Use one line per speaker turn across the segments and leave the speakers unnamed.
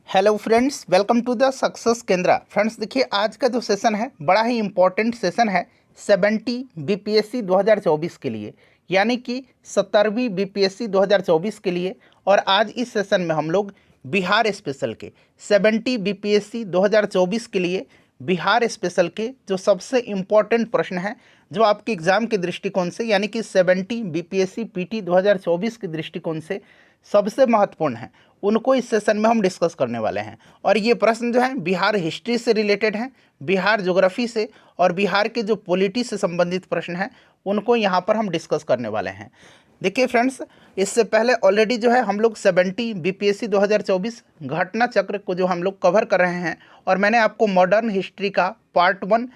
Hello friends, welcome to the success Kendra. Friends देखिए, आज का जो सेशन है बड़ा ही इम्पोर्टेंट सेशन है 70 बीपीएससी 2024 के लिए, यानी कि 70वीं बीपीएससी 2024 के लिए। और आज इस सेशन में हम लोग बिहार स्पेशल के 70 बीपीएससी 2024 के लिए बिहार स्पेशल के जो सबसे इम्पोर्टेंट प्रश्न हैं, जो आपके एग्ज़ाम के दृष्टिकोण से यानी कि 70 बीपीएससी पीटी 2024 के दृष्टिकोण से सबसे महत्वपूर्ण है, उनको इस सेशन में हम डिस्कस करने वाले हैं। और ये प्रश्न जो हैं बिहार हिस्ट्री से रिलेटेड हैं, बिहार ज्योग्राफी से और बिहार के जो पॉलिटी से संबंधित प्रश्न हैं उनको यहाँ पर हम डिस्कस करने वाले हैं। देखिए फ्रेंड्स, इससे पहले ऑलरेडी जो है हम लोग 70 बीपीएससी 2024 घटना चक्र को जो हम लोग कवर कर रहे हैं, और मैंने आपको मॉडर्न हिस्ट्री का पार्ट 1,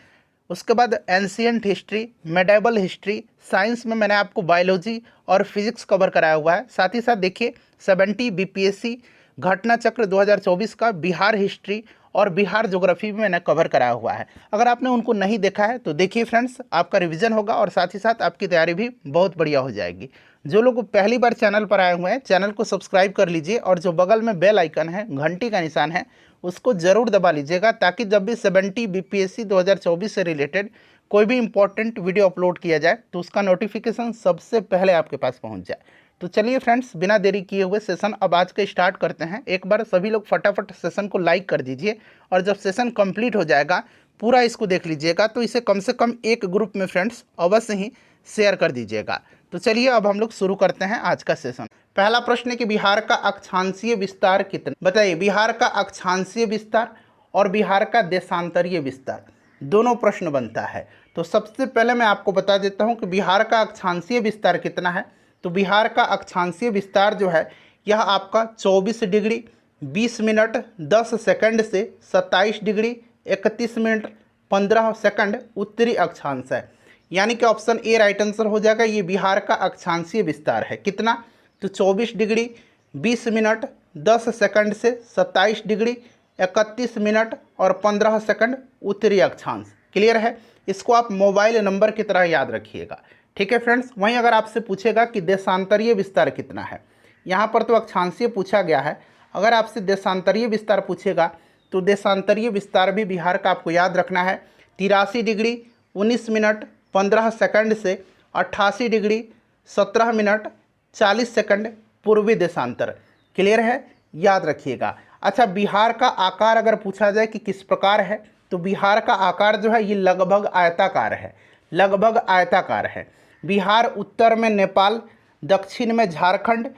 उसके बाद ancient history, medieval history, science में मैंने आपको बायोलॉजी और फिजिक्स कवर कराया हुआ है। साथ ही साथ देखिए 70 बीपीएससी घटना चक्र 2024 का बिहार हिस्ट्री और बिहार ज्योग्राफी भी मैंने कवर कराया हुआ है। अगर आपने उनको नहीं देखा है तो देखिए फ्रेंड्स, आपका रिवीजन होगा और साथ ही साथ आपकी तैयारी भी बहुत बढ़िया हो जाएगी। जो लोग पहली बार चैनल पर आए हुए हैं, चैनल को सब्सक्राइब कर लीजिए और जो बगल में बेल आइकन है, घंटी का निशान है, उसको ज़रूर दबा लीजिएगा, ताकि जब भी 70 बीपीएससी 2024 से रिलेटेड कोई भी इंपॉर्टेंट वीडियो अपलोड किया जाए तो उसका नोटिफिकेशन सबसे पहले आपके पास पहुंच जाए। तो चलिए फ्रेंड्स, बिना देरी किए हुए सेशन अब आज का स्टार्ट करते हैं। एक बार सभी लोग फटाफट सेशन को लाइक कर दीजिए, और जब सेशन कंप्लीट हो जाएगा पूरा इसको देख लीजिएगा, तो इसे कम से कम एक ग्रुप में फ्रेंड्स अवश्य ही शेयर कर दीजिएगा। तो चलिए अब हम लोग शुरू करते हैं आज का सेशन। पहला प्रश्न है कि बिहार का अक्षांशीय विस्तार कितना, बताइए। बिहार का अक्षांशीय विस्तार और बिहार का देशांतरीय विस्तार दोनों प्रश्न बनता है। तो सबसे पहले मैं आपको बता देता हूं कि बिहार का अक्षांशीय विस्तार कितना है। तो बिहार का अक्षांशीय विस्तार जो है यह आपका 24 डिग्री 20 मिनट 10 सेकंड से 27 डिग्री 31 मिनट 15 सेकंड उत्तरी अक्षांश है, यानी कि ऑप्शन ए राइट आंसर हो जाएगा। ये बिहार का अक्षांशीय विस्तार है कितना, तो 24 डिग्री 20 मिनट 10 सेकंड से 27 डिग्री 31 मिनट और 15 सेकंड उत्तरी अक्षांश। क्लियर है? इसको आप मोबाइल नंबर की तरह याद रखिएगा, ठीक है फ्रेंड्स। वहीं अगर आपसे पूछेगा कि देशांतरीय विस्तार कितना है, यहाँ पर तो अक्षांशीय पूछा गया है, अगर आपसे देशांतरीय विस्तार पूछेगा तो देशांतरीय विस्तार भी बिहार का आपको याद रखना है। 83 डिग्री 19 मिनट 15 सेकंड से 88 डिग्री 17 मिनट 40 सेकंड पूर्वी देशांतर। क्लियर है? याद रखिएगा। अच्छा, बिहार का आकार अगर पूछा जाए कि किस प्रकार है, तो बिहार का आकार जो है ये लगभग आयताकार है, लगभग आयताकार है। बिहार उत्तर में नेपाल, दक्षिण में झारखंड,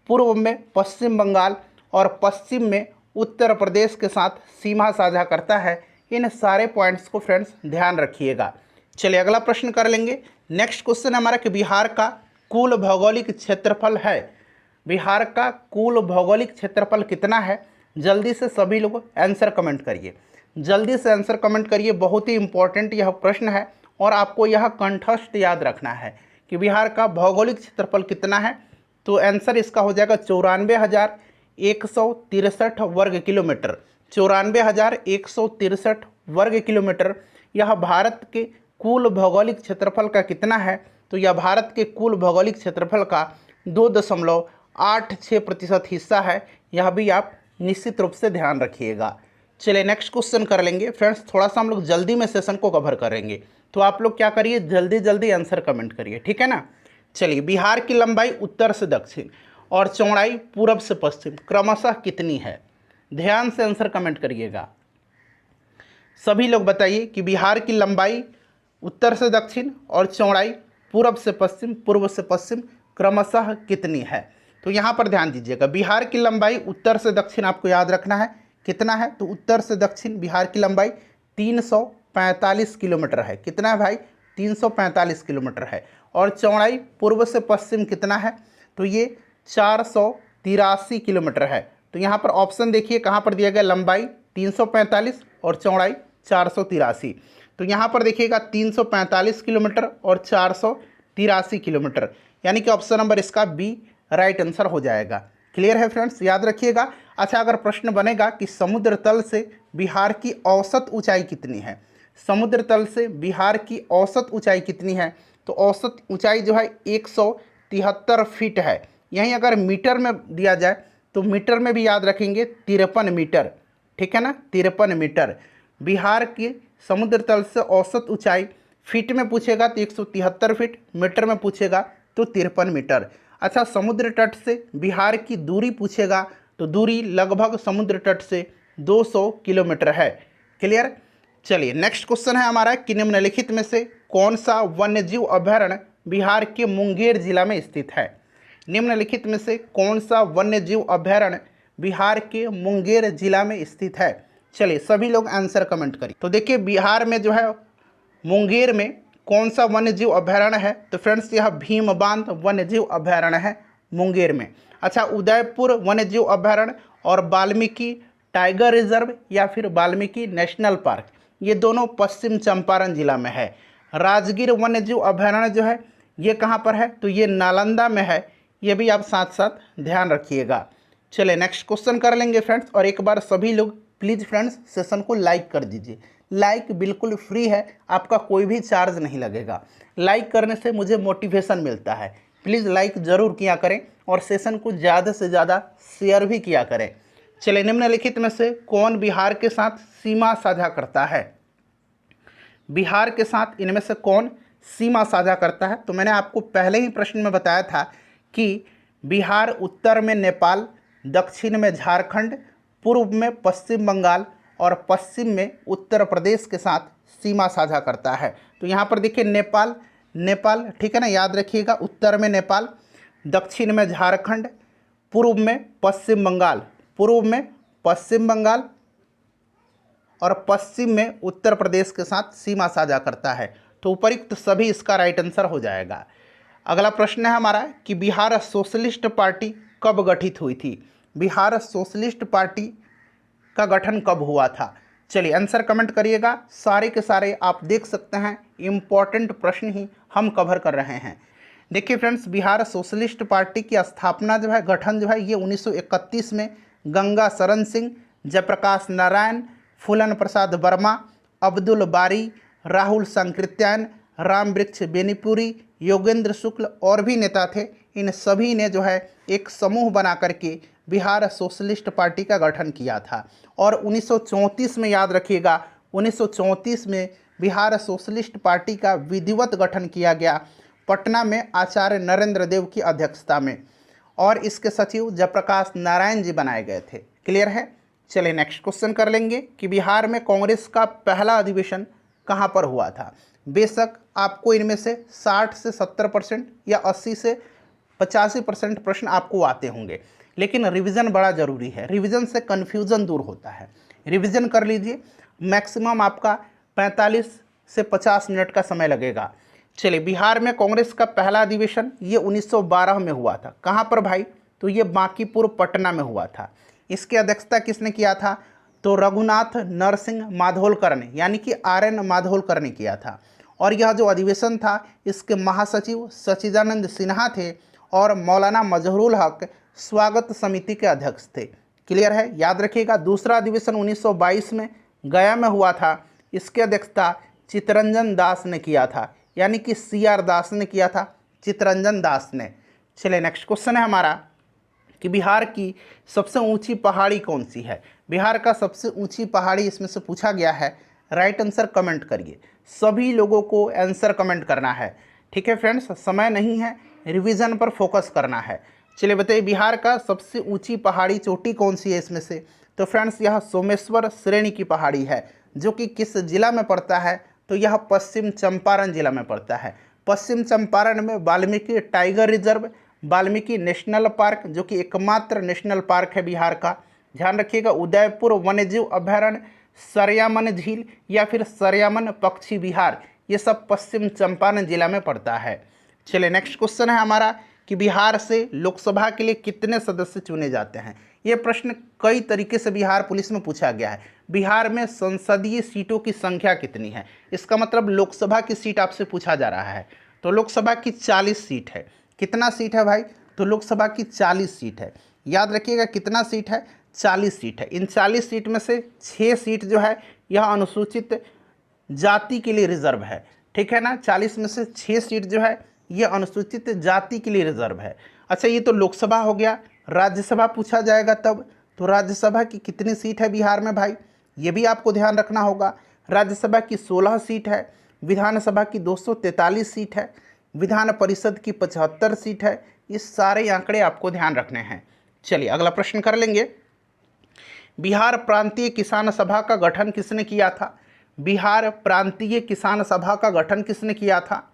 पूर्व में पश्चिम बंगाल और पश्चिम में उत्तर प्रदेश के साथ सीमा साझा करता है। इन सारे पॉइंट्स को फ्रेंड्स ध्यान रखिएगा। चलिए अगला प्रश्न कर लेंगे। नेक्स्ट क्वेश्चन हमारा कि बिहार का कुल भौगोलिक क्षेत्रफल है। बिहार का कुल भौगोलिक क्षेत्रफल कितना है? जल्दी से सभी लोग आंसर कमेंट करिए, जल्दी से आंसर कमेंट करिए। बहुत ही इंपॉर्टेंट यह प्रश्न है और आपको यह कंठस्थ याद रखना है कि बिहार का भौगोलिक क्षेत्रफल कितना है। तो आंसर इसका हो जाएगा 94,163 वर्ग किलोमीटर। 94,163 वर्ग किलोमीटर यह भारत के कुल भौगोलिक क्षेत्रफल का कितना है? तो यह भारत के कुल भौगोलिक क्षेत्रफल का 2.86% हिस्सा है। यह भी आप निश्चित रूप से ध्यान रखिएगा। चलिए नेक्स्ट क्वेश्चन कर लेंगे फ्रेंड्स। थोड़ा सा हम लोग जल्दी में सेशन को कवर करेंगे, तो आप लोग क्या करिए, जल्दी जल्दी आंसर कमेंट करिए, ठीक है ना। चलिए, बिहार की लंबाई उत्तर से दक्षिण और चौड़ाई पूरब से पश्चिम क्रमशः कितनी है? ध्यान से आंसर कमेंट करिएगा। सभी लोग बताइए कि बिहार की लंबाई उत्तर से दक्षिण और चौड़ाई पूरब से पश्चिम, पूर्व से पश्चिम क्रमशः कितनी है? तो यहाँ पर ध्यान दीजिएगा। बिहार की लंबाई उत्तर से दक्षिण आपको याद रखना है कितना है। तो उत्तर से दक्षिण बिहार की लंबाई 345 किलोमीटर है। कितना है भाई? 345 किलोमीटर है। और चौड़ाई पूर्व से पश्चिम कितना है? तो ये 483 किलोमीटर है। तो यहाँ पर ऑप्शन देखिए कहाँ पर दिया गया, लंबाई 345 और चौड़ाई 483। तो यहाँ पर देखिएगा 345 किलोमीटर और 483 किलोमीटर, यानी कि ऑप्शन नंबर इसका बी राइट आंसर हो जाएगा। क्लियर है फ्रेंड्स? याद रखिएगा। अच्छा, अगर प्रश्न बनेगा कि समुद्र तल से बिहार की औसत ऊंचाई कितनी है, समुद्र तल से बिहार की औसत ऊंचाई कितनी है, तो औसत ऊंचाई जो है 173 फीट है। यहीं अगर मीटर में दिया जाए तो मीटर में भी याद रखेंगे 53 मीटर, ठीक है ना, 53 मीटर। बिहार के समुद्र तल से औसत ऊंचाई फीट में पूछेगा तो 173 फीट, मीटर में पूछेगा तो 53 मीटर। अच्छा, समुद्र तट से बिहार की दूरी पूछेगा तो दूरी लगभग समुद्र तट से 200 किलोमीटर है। क्लियर। चलिए नेक्स्ट क्वेश्चन है हमारा कि निम्नलिखित में से कौन सा वन्यजीव अभयारण्य बिहार के मुंगेर जिला में स्थित है। निम्नलिखित में से कौन सा वन्यजीव अभयारण्य बिहार के मुंगेर जिला में स्थित है। चलिए सभी लोग आंसर कमेंट करिए। तो देखिए बिहार में जो है मुंगेर में कौन सा वन्यजीव अभयारण्य है, तो फ्रेंड्स यह भीम बांध वन्यजीव अभयारण्य है मुंगेर में। अच्छा, उदयपुर वन्यजीव अभयारण्य और वाल्मीकि टाइगर रिजर्व या फिर वाल्मीकि नेशनल पार्क, ये दोनों पश्चिम चंपारण जिला में है। राजगीर वन्यजीव अभयारण्य जो है ये कहाँ पर है, तो ये नालंदा में है। ये भी आप साथ साथ ध्यान रखिएगा। चलिए नेक्स्ट क्वेश्चन कर लेंगे फ्रेंड्स। और एक बार सभी लोग प्लीज़ फ्रेंड्स सेशन को लाइक कर दीजिए। लाइक बिल्कुल फ्री है, आपका कोई भी चार्ज नहीं लगेगा। लाइक करने से मुझे मोटिवेशन मिलता है। प्लीज़ लाइक ज़रूर किया करें और सेशन को ज़्यादा से ज़्यादा शेयर भी किया करें। चलिए निम्नलिखित में से कौन बिहार के साथ सीमा साझा करता है। बिहार के साथ इनमें से कौन सीमा साझा करता है, तो मैंने आपको पहले ही प्रश्न में बताया था कि बिहार उत्तर में नेपाल, दक्षिण में झारखंड, पूर्व में पश्चिम बंगाल और पश्चिम में उत्तर प्रदेश के साथ सीमा साझा करता है। तो यहाँ पर देखिए नेपाल, नेपाल ठीक है ना, याद रखिएगा। उत्तर में नेपाल, दक्षिण में झारखंड, पूर्व में पश्चिम बंगाल, पूर्व में पश्चिम बंगाल और पश्चिम में उत्तर प्रदेश के साथ सीमा साझा करता है। तो उपयुक्त सभी इसका राइट आंसर हो जाएगा। अगला प्रश्न है हमारा कि बिहार सोशलिस्ट पार्टी कब गठित हुई थी। बिहार सोशलिस्ट पार्टी का गठन कब हुआ था। चलिए आंसर कमेंट करिएगा। सारे के सारे आप देख सकते हैं इम्पॉर्टेंट प्रश्न ही हम कवर कर रहे हैं। देखिए फ्रेंड्स, बिहार सोशलिस्ट पार्टी की स्थापना जो है, गठन जो है, ये 1931 में गंगा शरण सिंह, जयप्रकाश नारायण, फूलन प्रसाद वर्मा, अब्दुल बारी, राहुल सांकृत्यायन, राम वृक्ष बेनीपुरी, योगेंद्र शुक्ल और भी नेता थे। इन सभी ने जो है एक समूह बना करके बिहार सोशलिस्ट पार्टी का गठन किया था। और 1934 में याद रखिएगा, 1934 में बिहार सोशलिस्ट पार्टी का विधिवत गठन किया गया पटना में आचार्य नरेंद्र देव की अध्यक्षता में, और इसके सचिव जयप्रकाश नारायण जी बनाए गए थे। क्लियर है। चलिए नेक्स्ट क्वेश्चन कर लेंगे कि बिहार में कांग्रेस का पहला अधिवेशन कहाँ पर हुआ था। बेशक आपको इनमें से 60 से 70% या 80 से 85% प्रश्न आपको आते होंगे, लेकिन रिवीजन बड़ा ज़रूरी है। रिवीजन से कन्फ्यूज़न दूर होता है। रिवीजन कर लीजिए, मैक्सिमम आपका 45 से 50 मिनट का समय लगेगा। चलिए, बिहार में कांग्रेस का पहला अधिवेशन ये 1912 में हुआ था। कहाँ पर भाई, तो ये बांकीपुर पटना में हुआ था। इसकी अध्यक्षता किसने किया था, तो रघुनाथ नरसिंह माधोलकर ने, यानी कि RN माधोलकर ने किया था। और यह जो अधिवेशन था इसके महासचिव सच्चिदानंद सिन्हा थे और मौलाना मजहरूल हक स्वागत समिति के अध्यक्ष थे। क्लियर है, याद रखिएगा। दूसरा अधिवेशन 1922 में गया में हुआ था। इसकी अध्यक्षता चित्तरंजन दास ने किया था, यानी कि CR दास ने किया था, चित्तरंजन दास ने। चलिए नेक्स्ट क्वेश्चन है हमारा कि बिहार की सबसे ऊंची पहाड़ी कौन सी है। बिहार का सबसे ऊंची पहाड़ी इसमें से पूछा गया है। राइट आंसर कमेंट करिए। सभी लोगों को आंसर कमेंट करना है, ठीक है फ्रेंड्स, समय नहीं है, रिवीजन पर फोकस करना है। चलिए बताइए, बिहार का सबसे ऊंची पहाड़ी चोटी कौन सी है इसमें से, तो फ्रेंड्स यह सोमेश्वर श्रेणी की पहाड़ी है, जो कि किस जिला में पड़ता है, तो यह पश्चिम चंपारण जिला में पड़ता है। पश्चिम चंपारण में Valmiki tiger reserve, Valmiki national park, जो कि एकमात्र नेशनल पार्क है बिहार का, ध्यान रखिएगा, उदयपुर वन्यजीव अभयारण्य, सरयामन झील या फिर सरयामन पक्षी विहार, ये सब पश्चिम चंपारण जिला में पड़ता है। चलिए नेक्स्ट क्वेश्चन है हमारा कि बिहार से लोकसभा के लिए कितने सदस्य चुने जाते हैं। ये प्रश्न कई तरीके से बिहार पुलिस में पूछा गया है। बिहार में संसदीय सीटों की संख्या कितनी है, इसका मतलब लोकसभा की सीट आपसे पूछा जा रहा है। तो लोकसभा की 40 सीट है। कितना सीट है भाई, तो लोकसभा की 40 सीट है। याद रखिएगा कितना सीट है, 40 सीट है। इन 40 सीट में से 6 सीट जो है यह अनुसूचित जाति के लिए रिजर्व है, ठीक है ना। 40 में से 6 सीट जो है यह अनुसूचित जाति के लिए रिजर्व है। अच्छा, ये तो लोकसभा हो गया। राज्यसभा पूछा जाएगा तब, तो राज्यसभा की कितनी सीट है बिहार में भाई, ये भी आपको ध्यान रखना होगा। राज्यसभा की 16 सीट है, विधानसभा की 243 सीट है, विधान परिषद की 75 सीट है। ये सारे आंकड़े आपको ध्यान रखने हैं। चलिए अगला प्रश्न कर लेंगे। बिहार प्रांतीय किसान सभा का गठन किसने किया था? बिहार प्रांतीय किसान सभा का गठन किसने किया था?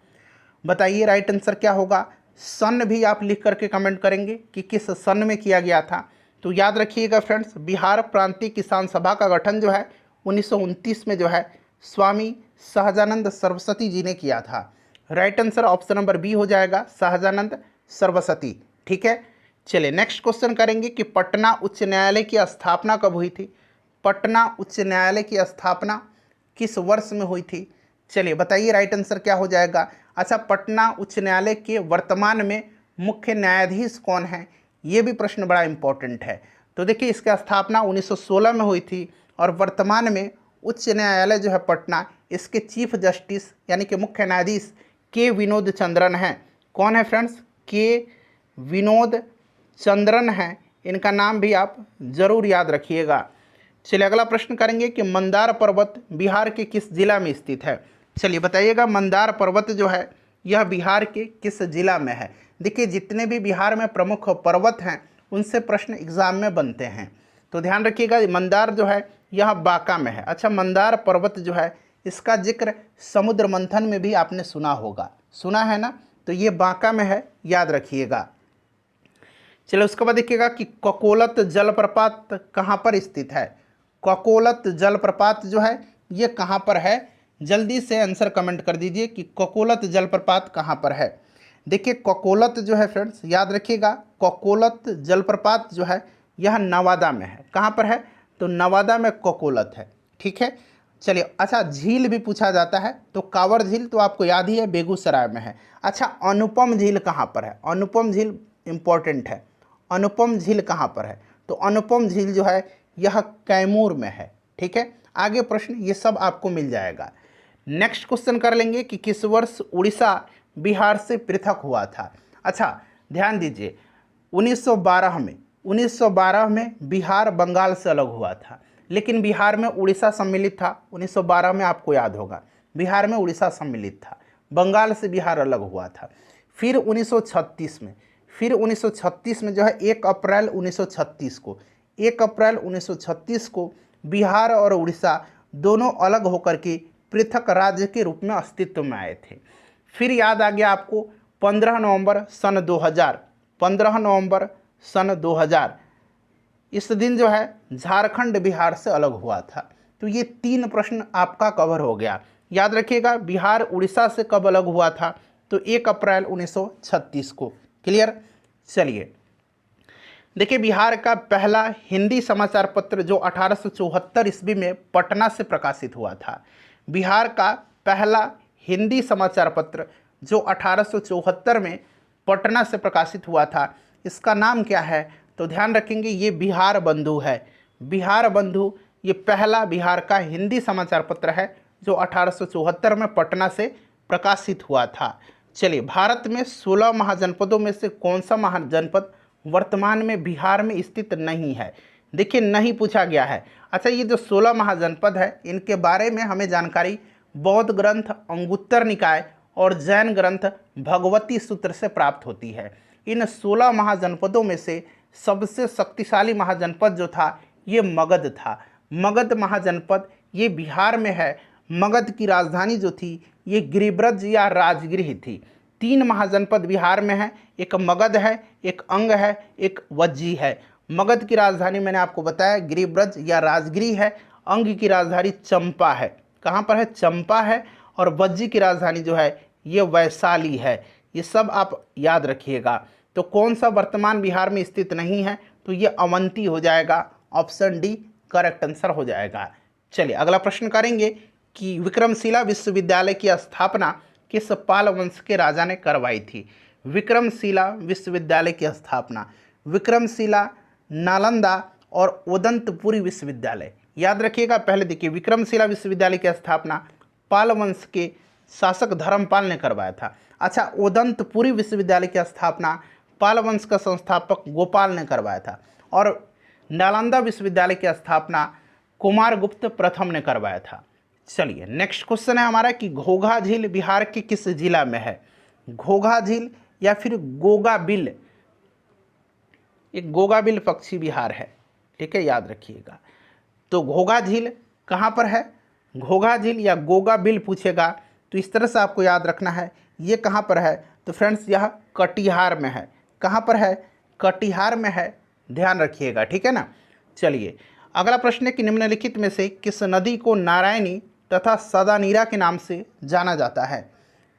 बताइए राइट आंसर क्या होगा। सन भी आप लिख करके कमेंट करेंगे कि किस सन में किया गया था। तो याद रखिएगा फ्रेंड्स, बिहार प्रांतीय किसान सभा का गठन जो है 1929 में जो है स्वामी सहजानंद सरस्वती जी ने किया था। Right answer option number B हो जाएगा, सहजानंद सरस्वती। ठीक है, चलिए नेक्स्ट क्वेश्चन करेंगे कि पटना उच्च न्यायालय की स्थापना कब हुई थी? पटना उच्च न्यायालय की स्थापना किस वर्ष में हुई थी? चलिए बताइए राइट आंसर क्या हो जाएगा। अच्छा, पटना उच्च न्यायालय के वर्तमान में मुख्य न्यायाधीश कौन है? ये भी प्रश्न बड़ा इंपॉर्टेंट है। तो देखिए इसकी स्थापना 1916 में हुई थी और वर्तमान में उच्च न्यायालय जो है पटना, इसके चीफ जस्टिस यानी कि मुख्य न्यायाधीश के विनोद चंद्रन हैं। कौन है फ्रेंड्स? के विनोद चंद्रन हैं। इनका नाम भी आप जरूर याद रखिएगा। चलिए अगला प्रश्न करेंगे कि मंदार पर्वत बिहार के किस जिला में स्थित है? चलिए बताइएगा, मंदार पर्वत जो है यह बिहार के किस जिला में है? देखिए जितने भी बिहार में प्रमुख पर्वत हैं उनसे प्रश्न एग्जाम में बनते हैं, तो ध्यान रखिएगा। मंदार जो है यह बांका में है। अच्छा, मंदार पर्वत जो है इसका जिक्र समुद्र मंथन में भी आपने सुना होगा, सुना है ना? तो ये बांका में है, याद रखिएगा। चलो उसके बाद देखिएगा कि ककोलत जलप्रपात कहाँ पर स्थित है? ककोलत जलप्रपात जो है ये कहाँ पर है? जल्दी से आंसर कमेंट कर दीजिए कि ककोलत जलप्रपात कहाँ पर है। देखिए ककोलत जो है फ्रेंड्स, याद रखिएगा, ककोलत जलप्रपात जो है यह नवादा में है। कहाँ पर है? तो नवादा में ककोलत है। ठीक है, चलिए। अच्छा, झील भी पूछा जाता है, तो कांवर झील तो आपको याद ही है, बेगूसराय में है। अच्छा, अनुपम झील कहाँ पर है? अनुपम झील इंपॉर्टेंट है। अनुपम झील कहाँ पर है? तो अनुपम झील जो है यह कैमूर में है। ठीक है, आगे प्रश्न ये सब आपको मिल जाएगा। नेक्स्ट क्वेश्चन कर लेंगे कि किस वर्ष उड़ीसा बिहार से पृथक हुआ था? अच्छा ध्यान दीजिए, 1912 में बिहार बंगाल से अलग हुआ था, लेकिन बिहार में उड़ीसा सम्मिलित था। 1912 में आपको याद होगा बिहार में उड़ीसा सम्मिलित था, बंगाल से बिहार अलग हुआ था। फिर 1936 में जो है 1 अप्रैल 1936 को बिहार और उड़ीसा दोनों अलग होकर के पृथक राज्य के रूप में अस्तित्व में आए थे। फिर याद आ गया आपको 15 नवंबर सन 2000 इस दिन जो है झारखंड बिहार से अलग हुआ था। तो ये 3 प्रश्न आपका कवर हो गया। याद रखिएगा बिहार उड़ीसा से कब अलग हुआ था? तो 1 अप्रैल 1936 को। क्लियर? चलिए देखिए, बिहार का पहला हिंदी समाचार पत्र जो 1874 ईस्वी में पटना से प्रकाशित हुआ था। बिहार का पहला हिंदी समाचार पत्र जो 1874 में पटना से प्रकाशित हुआ था, इसका नाम क्या है? तो ध्यान रखेंगे ये बिहार बंधु है। बिहार बंधु ये पहला बिहार का हिंदी समाचार पत्र है जो 1874 में पटना से प्रकाशित हुआ था। चलिए, भारत में 16 महाजनपदों में से कौन सा महाजनपद वर्तमान में बिहार में स्थित नहीं है? देखिए नहीं पूछा गया है। अच्छा, ये जो 16 महाजनपद है इनके बारे में हमें जानकारी बौद्ध ग्रंथ अंगुत्तर निकाय और जैन ग्रंथ भगवती सूत्र से प्राप्त होती है। इन 16 महाजनपदों में से सबसे शक्तिशाली महाजनपद जो था ये मगध था। मगध महाजनपद ये बिहार में है। मगध की राजधानी जो थी ये गिरिब्रज या राजगृह थी। 3 महाजनपद बिहार में है, एक मगध है, एक अंग है, एक वज्जी है। मगध की राजधानी मैंने आपको बताया गिरिब्रज या राजगृह है। अंग की राजधानी चंपा है। कहाँ पर है? चंपा है। और वज्जी की राजधानी जो है ये वैशाली है। ये सब आप याद रखिएगा। तो कौन सा वर्तमान बिहार में स्थित नहीं है? तो ये अवंती हो जाएगा। ऑप्शन डी करेक्ट आंसर हो जाएगा। चलिए अगला प्रश्न करेंगे कि विक्रमशिला विश्वविद्यालय की स्थापना किस पाल वंश के राजा ने करवाई थी? विक्रमशिला विश्वविद्यालय की स्थापना विक्रमशिला, नालंदा और उदंतपुरी विश्वविद्यालय। याद रखिएगा, पहले देखिए विक्रमशिला विश्वविद्यालय की स्थापना पाल वंश के शासक धर्मपाल ने करवाया था। अच्छा, उदंतपुरी विश्वविद्यालय की स्थापना पाल वंश का संस्थापक गोपाल ने करवाया था। और नालंदा विश्वविद्यालय की स्थापना कुमारगुप्त प्रथम ने करवाया था। चलिए नेक्स्ट क्वेश्चन है हमारा कि घोघा झील बिहार के किस जिला में है। घोघा झील या फिर गोगाबिल, एक गोगाबिल पक्षी विहार है, ठीक है, याद रखिएगा। तो घोघा झील कहाँ पर है, घोघा झील या गोगाबिल पूछेगा तो इस तरह से आपको याद रखना है, ये कहाँ पर है, तो फ्रेंड्स यह कटिहार में है। कहाँ पर है, कटिहार में है, ध्यान रखिएगा, ठीक है ना। चलिए अगला प्रश्न है कि निम्नलिखित में से किस नदी को नारायणी तथा सदानीरा के नाम से जाना जाता है।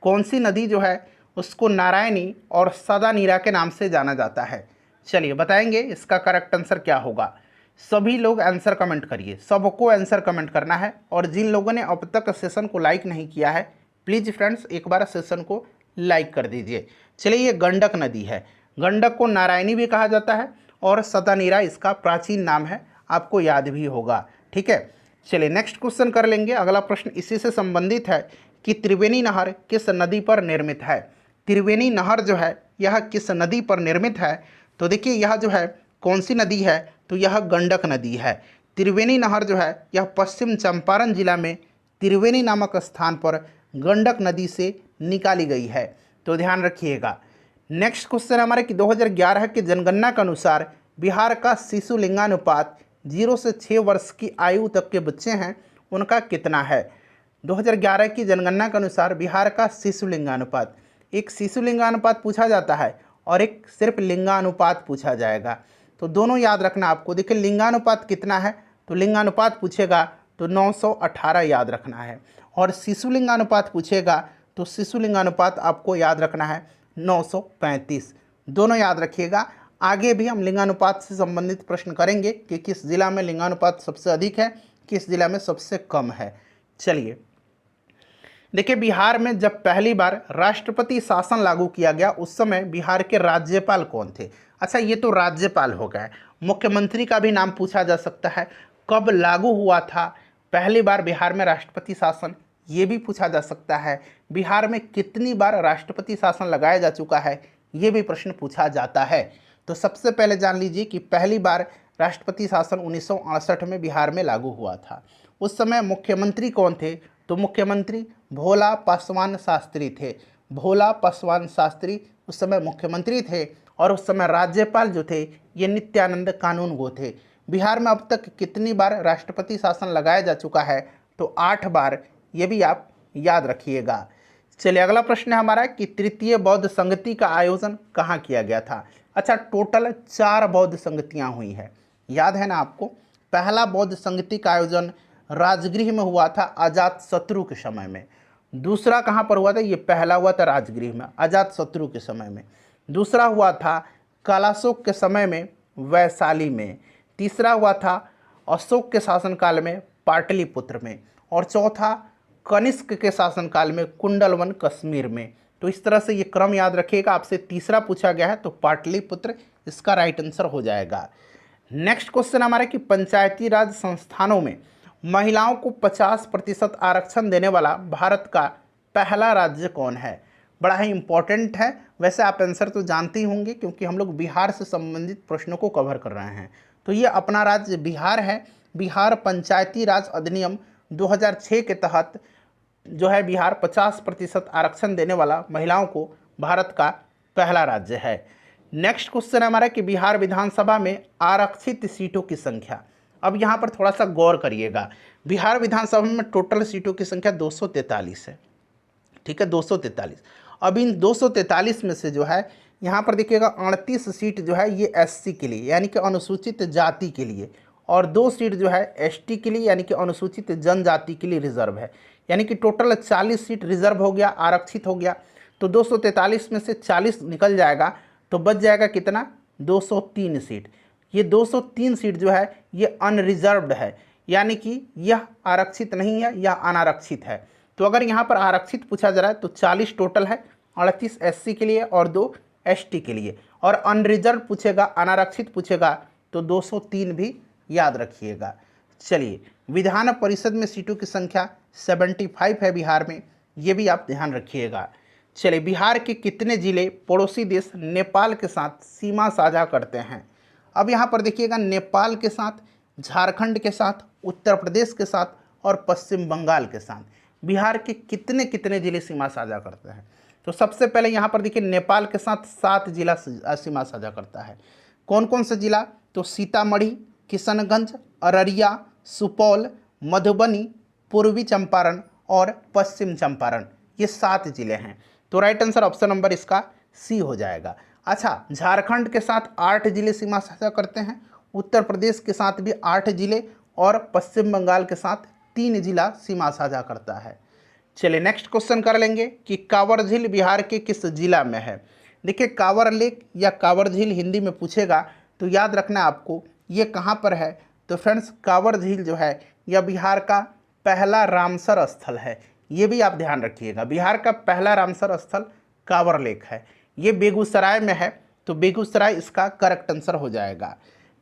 कौन सी नदी जो है उसको नारायणी और सदानीरा के नाम से जाना जाता है। चलिए बताएंगे इसका करेक्ट आंसर क्या होगा। सभी लोग आंसर कमेंट करिए, सबको आंसर कमेंट करना है। और जिन लोगों ने अब तक सेशन को लाइक नहीं किया है प्लीज़ फ्रेंड्स एक बार सेशन को लाइक कर दीजिए। चलिए ये गंडक नदी है, गंडक को नारायणी भी कहा जाता है और सदानीरा इसका प्राचीन नाम है, आपको याद भी होगा, ठीक है। चलिए नेक्स्ट क्वेश्चन कर लेंगे। अगला प्रश्न इसी से संबंधित है कि त्रिवेणी नहर किस नदी पर निर्मित है। त्रिवेणी नहर जो है यह किस नदी पर निर्मित है, तो देखिए यह जो है कौन सी नदी है, तो यह गंडक नदी है। त्रिवेणी नहर जो है यह पश्चिम चंपारण जिला में त्रिवेणी नामक स्थान पर गंडक नदी से निकाली गई है, तो ध्यान रखिएगा। नेक्स्ट क्वेश्चन हमारे कि 2011 के जनगणना के अनुसार बिहार का शिशु लिंगानुपात 0 से 6 वर्ष की आयु तक के बच्चे हैं उनका कितना है। 2011 की जनगणना के अनुसार बिहार का शिशु लिंगानुपात, एक शिशु लिंगानुपात पूछा जाता है और एक सिर्फ लिंगानुपात पूछा जाएगा, तो दोनों याद रखना आपको। देखिए लिंगानुपात कितना है, तो लिंगानुपात पूछेगा तो 918 याद रखना है, और शिशु लिंगानुपात पूछेगा तो शिशु लिंगानुपात आपको याद रखना है 935, दोनों याद रखिएगा। आगे भी हम लिंगानुपात से संबंधित प्रश्न करेंगे कि किस जिला में लिंगानुपात सबसे अधिक है, किस जिला में सबसे कम है। चलिए देखिए बिहार में जब पहली बार राष्ट्रपति शासन लागू किया गया उस समय बिहार के राज्यपाल कौन थे। अच्छा ये तो राज्यपाल हो गए, मुख्यमंत्री का भी नाम पूछा जा सकता है। कब लागू हुआ था पहली बार बिहार में राष्ट्रपति शासन, ये भी पूछा जा सकता है। बिहार में कितनी बार राष्ट्रपति शासन लगाया जा चुका है, ये भी प्रश्न पूछा जाता है। तो सबसे पहले जान लीजिए कि पहली बार राष्ट्रपति शासन 1968 में बिहार में लागू हुआ था। उस समय मुख्यमंत्री कौन थे, तो मुख्यमंत्री भोला पासवान शास्त्री थे। भोला पासवान शास्त्री उस समय मुख्यमंत्री थे, और उस समय राज्यपाल जो थे ये नित्यानंद कानूनगो थे। बिहार में अब तक कितनी बार राष्ट्रपति शासन लगाया जा चुका है, तो 8 बार, ये भी आप याद रखिएगा। चलिए अगला प्रश्न है हमारा कि तृतीय बौद्ध संगति का आयोजन कहाँ किया गया था। अच्छा टोटल 4 बौद्ध संगतियाँ हुई है, याद है ना आपको। पहला बौद्ध संगति का आयोजन राजगृह में हुआ था अजातशत्रु के समय में। दूसरा कहाँ पर हुआ था, ये पहला हुआ था राजगृह में अजातशत्रु के समय में। दूसरा हुआ था कालाशोक के समय में वैशाली में। तीसरा हुआ था अशोक के शासनकाल में पाटलिपुत्र में। और चौथा कनिष्क के शासनकाल में कुंडलवन कश्मीर में। तो इस तरह से ये क्रम याद रखिएगा। आपसे तीसरा पूछा गया है तो पाटलिपुत्र इसका राइट आंसर हो जाएगा। नेक्स्ट क्वेश्चन हमारा कि पंचायती राज संस्थानों में महिलाओं को 50% आरक्षण देने वाला भारत का पहला राज्य कौन है। बड़ा ही इंपॉर्टेंट है, वैसे आप आंसर तो जानते ही होंगे क्योंकि हम लोग बिहार से संबंधित प्रश्नों को कवर कर रहे हैं। तो ये अपना राज्य बिहार है। बिहार पंचायती राज अधिनियम 2006 के तहत जो है बिहार 50% आरक्षण देने वाला महिलाओं को भारत का पहला राज्य है। नेक्स्ट क्वेश्चन हमारा कि बिहार विधानसभा में आरक्षित सीटों की संख्या। अब यहाँ पर थोड़ा सा गौर करिएगा। बिहार विधानसभा में टोटल सीटों की संख्या 243 है, ठीक है 243। अब इन 243 में से जो है यहाँ पर देखिएगा 38 सीट जो है ये एससी के लिए यानी कि अनुसूचित जाति के लिए, और 2 सीट जो है एसटी के लिए यानी कि अनुसूचित जनजाति के लिए रिजर्व है। यानी कि टोटल 40 सीट रिजर्व हो गया, आरक्षित हो गया। तो 243 में से 40 निकल जाएगा तो बच जाएगा कितना, 203 सीट। ये 203 सीट जो है ये अनरिजर्व्ड है, यानी कि यह आरक्षित नहीं है, यह अनारक्षित है। तो अगर यहाँ पर आरक्षित पूछा जा रहा है तो 40 टोटल है, 38 एससी के लिए और 2 एसटी के लिए, और अनरिजर्व पूछेगा, अनारक्षित पूछेगा तो 203 भी याद रखिएगा। चलिए विधान परिषद में सीटों की संख्या 75 है बिहार में, ये भी आप ध्यान रखिएगा। चलिए, बिहार के कितने जिले पड़ोसी देश नेपाल के साथ सीमा साझा करते हैं? अब यहाँ पर देखिएगा, नेपाल के साथ, झारखंड के साथ, उत्तर प्रदेश के साथ और पश्चिम बंगाल के साथ बिहार के कितने कितने जिले सीमा साझा करते हैं? तो सबसे पहले यहाँ पर देखिए, नेपाल के साथ 7 जिला सीमा साझा करता है। कौन कौन से जिला? तो सीतामढ़ी, किशनगंज, अररिया, सुपौल, मधुबनी, पूर्वी चंपारण और पश्चिम चंपारण, ये 7 जिले हैं। तो राइट आंसर ऑप्शन नंबर इसका सी हो जाएगा। अच्छा, झारखंड के साथ 8 जिले सीमा साझा करते हैं, उत्तर प्रदेश के साथ भी 8 जिले और पश्चिम बंगाल के साथ 3 जिला सीमा साझा करता है। चलिए, नेक्स्ट क्वेश्चन कर लेंगे कि कांवर झील बिहार के किस जिला में है? देखिए, कांवर लेक या कांवर झील हिंदी में पूछेगा तो याद रखना आपको ये कहाँ पर है। तो फ्रेंड्स, कांवर झील जो है यह बिहार का पहला रामसर स्थल है, ये भी आप ध्यान रखिएगा। बिहार का पहला रामसर स्थल कांवर लेक है, ये बेगूसराय में है, तो बेगूसराय इसका करेक्ट आंसर हो जाएगा।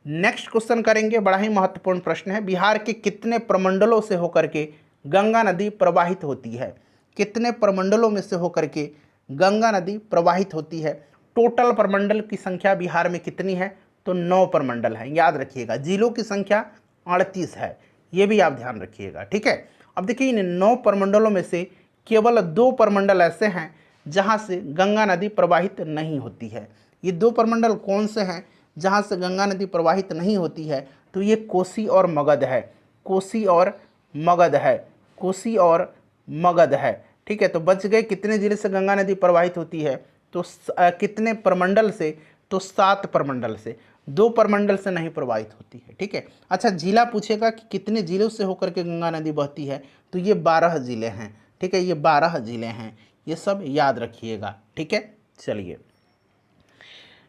नेक्स्ट क्वेश्चन करेंगे, बड़ा ही महत्वपूर्ण प्रश्न है। बिहार के कितने प्रमंडलों से होकर के गंगा नदी प्रवाहित होती है? कितने प्रमंडलों में से होकर के गंगा नदी प्रवाहित होती है? टोटल प्रमंडल की संख्या बिहार में कितनी है? तो 9 प्रमंडल है, याद रखिएगा। जिलों की संख्या 38 है, ये भी आप ध्यान रखिएगा, ठीक है। अब देखिए, इन 9 प्रमंडलों में से केवल 2 प्रमंडल ऐसे हैं जहाँ से गंगा नदी प्रवाहित नहीं होती है। ये 2 प्रमंडल कौन से हैं जहाँ से गंगा नदी प्रवाहित नहीं होती है? तो ये कोसी और मगध है, कोसी और मगध है, कोसी और मगध है, ठीक है। तो बच गए कितने जिले से गंगा नदी प्रवाहित होती है? तो कितने प्रमंडल से? तो 7 प्रमंडल से, 2 प्रमंडल से नहीं प्रवाहित होती है, ठीक है। अच्छा, जिला पूछेगा कि कितने जिलों से होकर के गंगा नदी बहती है? तो ये 12 जिले हैं, ठीक है, ये 12 जिले हैं, ये सब याद रखिएगा, ठीक है। चलिए,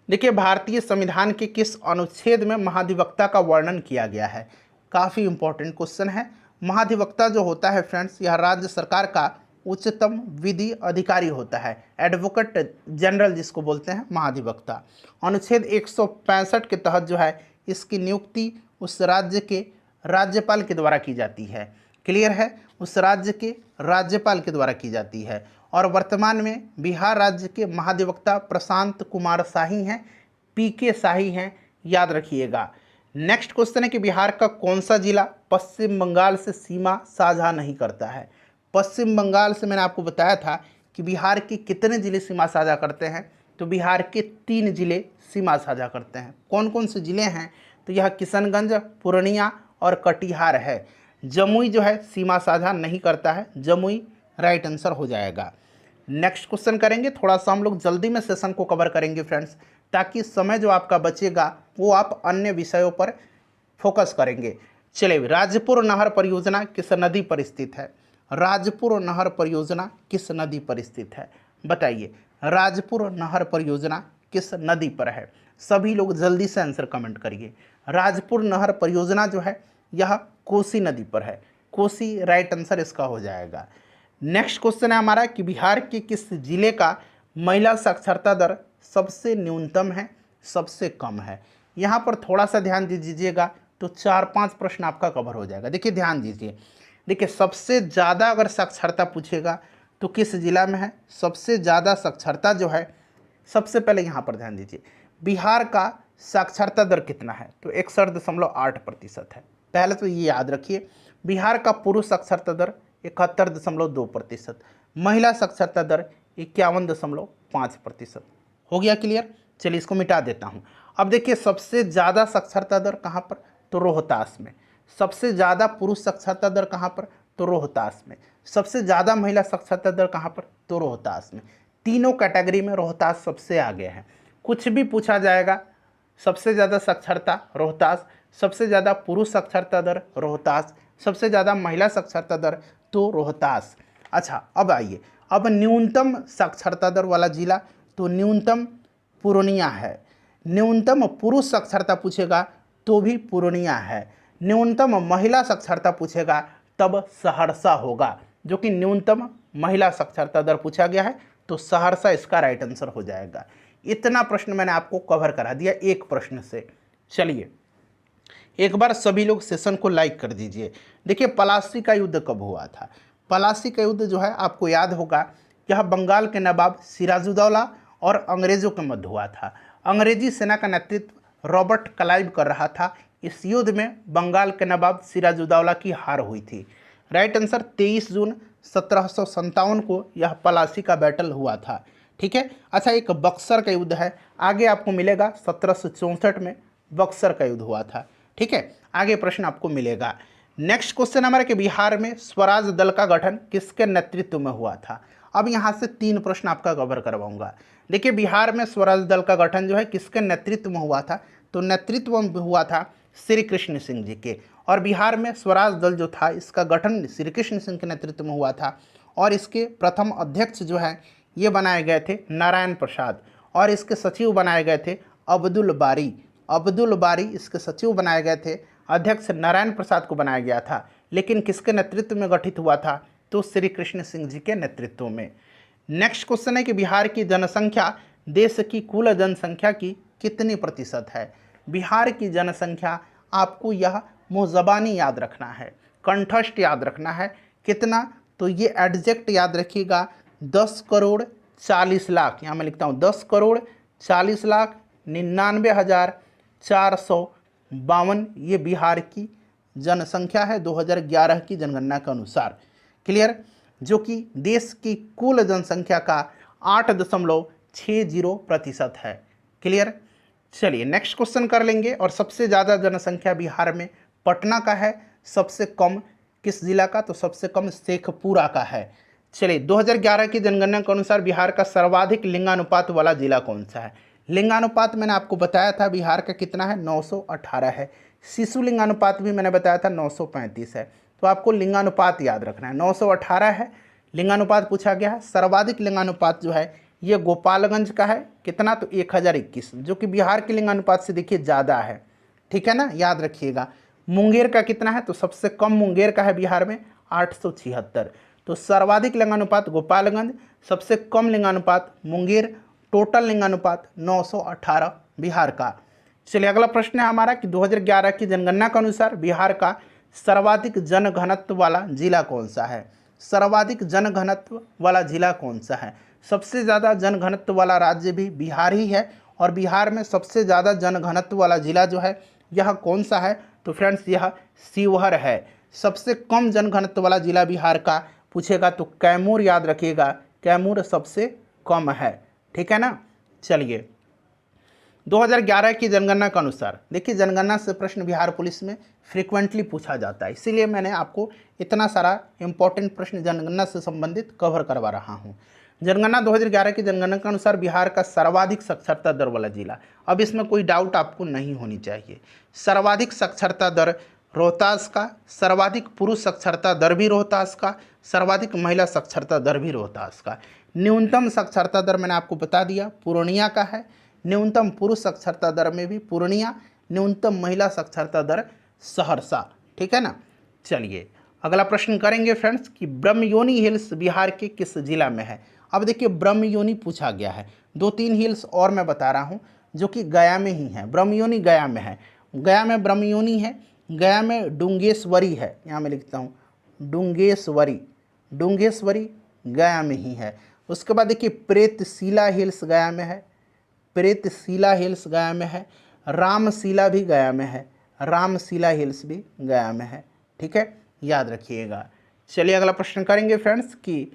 देखिए, भारतीय संविधान के किस अनुच्छेद में महाधिवक्ता का वर्णन किया गया है? काफ़ी इंपॉर्टेंट क्वेश्चन है। महाधिवक्ता जो होता है फ्रेंड्स, यह राज्य सरकार का उच्चतम विधि अधिकारी होता है, एडवोकेट जनरल जिसको बोलते हैं महाधिवक्ता। अनुच्छेद 165 के तहत जो है इसकी नियुक्ति उस राज्य के राज्यपाल के द्वारा की जाती है। क्लियर है? उस राज्य के राज्यपाल के द्वारा की जाती है। और वर्तमान में बिहार राज्य के महाधिवक्ता प्रशांत कुमार शाही हैं, पीके शाही हैं, याद रखिएगा। नेक्स्ट क्वेश्चन है कि बिहार का कौन सा जिला पश्चिम बंगाल से सीमा साझा नहीं करता है? पश्चिम बंगाल से मैंने आपको बताया था कि बिहार के कितने जिले सीमा साझा करते हैं? तो बिहार के 3 जिले सीमा साझा करते हैं। कौन कौन से जिले हैं? तो यह किशनगंज, पूर्णिया और कटिहार है। जमुई जो है सीमा साझा नहीं करता है, जमुई राइट आंसर हो जाएगा। नेक्स्ट क्वेश्चन करेंगे, थोड़ा सा हम लोग जल्दी में सेशन को कवर करेंगे फ्रेंड्स, ताकि समय जो आपका बचेगा वो आप अन्य विषयों पर फोकस करेंगे। चलिए, राजपुर नहर परियोजना किस नदी पर स्थित है? राजपुर नहर परियोजना किस नदी पर स्थित है? बताइए, राजपुर नहर परियोजना किस नदी पर है? सभी लोग जल्दी से आंसर कमेंट करिए। राजपुर नहर परियोजना जो है यह कोसी नदी पर है, कोसी राइट आंसर इसका हो जाएगा। नेक्स्ट क्वेश्चन है हमारा कि बिहार के किस जिले का महिला साक्षरता दर सबसे न्यूनतम है, सबसे कम है? यहाँ पर थोड़ा सा ध्यान दीजिएगा तो 4-5 प्रश्न आपका कवर हो जाएगा। देखिए, ध्यान दीजिए, देखिए, सबसे ज़्यादा अगर साक्षरता पूछेगा तो किस जिला में है? सबसे ज़्यादा साक्षरता जो है, सबसे पहले यहाँ पर ध्यान दीजिए, बिहार का साक्षरता दर कितना है? तो 61.8% है। पहले तो ये याद रखिए, बिहार का पुरुष साक्षरता दर 71.2%, महिला साक्षरता दर 51.5%। हो गया क्लियर? चलिए, इसको मिटा देता हूँ। अब देखिए, सबसे ज़्यादा साक्षरता दर कहाँ पर? तो रोहतास में। सबसे ज़्यादा पुरुष साक्षरता दर कहाँ पर? तो रोहतास में। सबसे ज़्यादा महिला साक्षरता दर कहाँ पर? तो रोहतास में। तीनों कैटेगरी में रोहतास सबसे आगे है। कुछ भी पूछा जाएगा, सबसे ज़्यादा साक्षरता रोहतास, सबसे ज़्यादा पुरुष साक्षरता दर रोहतास, सबसे ज़्यादा महिला साक्षरता दर तो रोहतास। अच्छा, अब आइए, अब न्यूनतम साक्षरता दर वाला जिला, तो न्यूनतम पूर्णिया है। न्यूनतम पुरुष साक्षरता पूछेगा तो भी पूर्णिया है। न्यूनतम महिला साक्षरता पूछेगा तब सहरसा होगा, जो कि न्यूनतम महिला साक्षरता दर पूछा गया है, तो सहरसा इसका राइट आंसर हो जाएगा। इतना प्रश्न मैंने आपको कवर करा दिया एक प्रश्न से। चलिए, एक बार सभी लोग सेशन को लाइक कर दीजिए। देखिए, पलासी का युद्ध कब हुआ था? पलासी का युद्ध जो है आपको याद होगा यह बंगाल के नवाब सिराजुद्दौला और अंग्रेजों के मध्य हुआ था। अंग्रेजी सेना का नेतृत्व रॉबर्ट क्लाइव कर रहा था। इस युद्ध में बंगाल के नवाब सिराजुद्दौला की हार हुई थी। राइट आंसर 23 जून 1757 को यह पलासी का बैटल हुआ था। ठीक है। अच्छा, एक बक्सर का युद्ध है, आगे आपको मिलेगा 1764 में बक्सर का युद्ध हुआ था। ठीक है, आगे प्रश्न आपको मिलेगा। नेक्स्ट क्वेश्चन हमारा कि बिहार में स्वराज दल का गठन किसके नेतृत्व में हुआ था। अब यहाँ से 3 प्रश्न आपका कवर करवाऊंगा। देखिए, बिहार में स्वराज दल का गठन जो है किसके नेतृत्व में हुआ था, तो नेतृत्व में हुआ था श्री कृष्ण सिंह जी के। और बिहार में स्वराज दल जो था इसका गठन श्री कृष्ण सिंह के नेतृत्व में हुआ था। और इसके प्रथम अध्यक्ष जो है ये बनाए गए थे नारायण प्रसाद, और इसके सचिव बनाए गए थे अब्दुल बारी। अब्दुल बारी इसके सचिव बनाए गए थे, अध्यक्ष नारायण प्रसाद को बनाया गया था। लेकिन किसके नेतृत्व में गठित हुआ था, तो श्री कृष्ण सिंह जी के नेतृत्व में। नेक्स्ट क्वेश्चन है कि बिहार की जनसंख्या देश की कुल जनसंख्या की कितनी प्रतिशत है। बिहार की जनसंख्या आपको यह मुज़बानी याद रखना है, कंठस्थ याद रखना है। कितना, तो ये एग्जैक्ट याद रखिएगा 10 करोड़ 40 लाख। यहाँ मैं लिखता हूँ 10 करोड़ 40 लाख 99,452 ये बिहार की जनसंख्या है 2011 की जनगणना के अनुसार। क्लियर, जो कि देश की कुल जनसंख्या का 8.60% है। क्लियर। चलिए नेक्स्ट क्वेश्चन कर लेंगे। और सबसे ज़्यादा जनसंख्या बिहार में पटना का है, सबसे कम किस जिला का, तो सबसे कम शेखपुरा का है। चलिए 2011 की जनगणना के अनुसार बिहार का सर्वाधिक लिंगानुपात वाला जिला कौन सा है। लिंगानुपात मैंने आपको बताया था बिहार का कितना है, 918 है। शिशु लिंगानुपात भी मैंने बताया था 935 है। तो आपको लिंगानुपात याद रखना है, 918 है लिंगानुपात पूछा गया है। सर्वाधिक लिंगानुपात जो है ये गोपालगंज का है, कितना, तो 1021, जो कि बिहार के लिंगानुपात से देखिए ज़्यादा है। ठीक है ना, याद रखिएगा। मुंगेर का कितना है, तो सबसे कम मुंगेर का है बिहार में 876। तो सर्वाधिक लिंगानुपात गोपालगंज, सबसे कम लिंगानुपात मुंगेर, टोटल लिंगानुपात 918 बिहार का। चलिए अगला प्रश्न है हमारा कि 2011 की जनगणना के अनुसार बिहार का सर्वाधिक जनघनत्व वाला जिला कौन सा है। सर्वाधिक जनघनत्व वाला जिला कौन सा है। सबसे ज़्यादा जनघनत्व वाला राज्य भी बिहार ही है, और बिहार में सबसे ज़्यादा जनघनत्व वाला जिला जो है यह कौन सा है, तो फ्रेंड्स यह शिवहर है। सबसे कम जनघनत्व वाला जिला बिहार का पूछेगा तो कैमूर याद रखिएगा, कैमूर सबसे कम है। ठीक है ना। चलिए 2011 की जनगणना के अनुसार, देखिए जनगणना से प्रश्न बिहार पुलिस में फ्रीक्वेंटली पूछा जाता है, इसीलिए मैंने आपको इतना सारा इंपॉर्टेंट प्रश्न जनगणना से संबंधित कवर करवा रहा हूँ। जनगणना 2011 की जनगणना के अनुसार बिहार का सर्वाधिक साक्षरता दर वाला जिला, अब इसमें कोई डाउट आपको नहीं होनी चाहिए। सर्वाधिक साक्षरता दर रोहतास का, सर्वाधिक पुरुष साक्षरता दर भी रोहतास का, सर्वाधिक महिला साक्षरता दर भी रोहतास का। न्यूनतम साक्षरता दर मैंने आपको बता दिया पूर्णिया का है। न्यूनतम पुरुष साक्षरता दर में भी पूर्णिया, न्यूनतम महिला साक्षरता दर सहरसा। ठीक है ना। चलिए अगला प्रश्न करेंगे फ्रेंड्स कि ब्रह्मयोनी हिल्स बिहार के किस जिला में है। अब देखिए ब्रह्मयोनी पूछा गया है, 2-3 हिल्स और मैं बता रहा हूँ जो कि गया में ही है। ब्रह्मयोनी गया में है, गया में ब्रह्मयोनी है, गया में डुंगेश्वरी है। यहाँ मैं लिखता हूँ डुंगेश्वरी, डुंगेश्वरी गया में ही है। उसके बाद देखिए प्रेतशिला हिल्स गया में है, प्रेतशिला हिल्स गया में है। रामशिला भी गया में है, रामशिला हिल्स भी गया में है। ठीक है, याद रखिएगा। चलिए अगला प्रश्न करेंगे फ्रेंड्स कि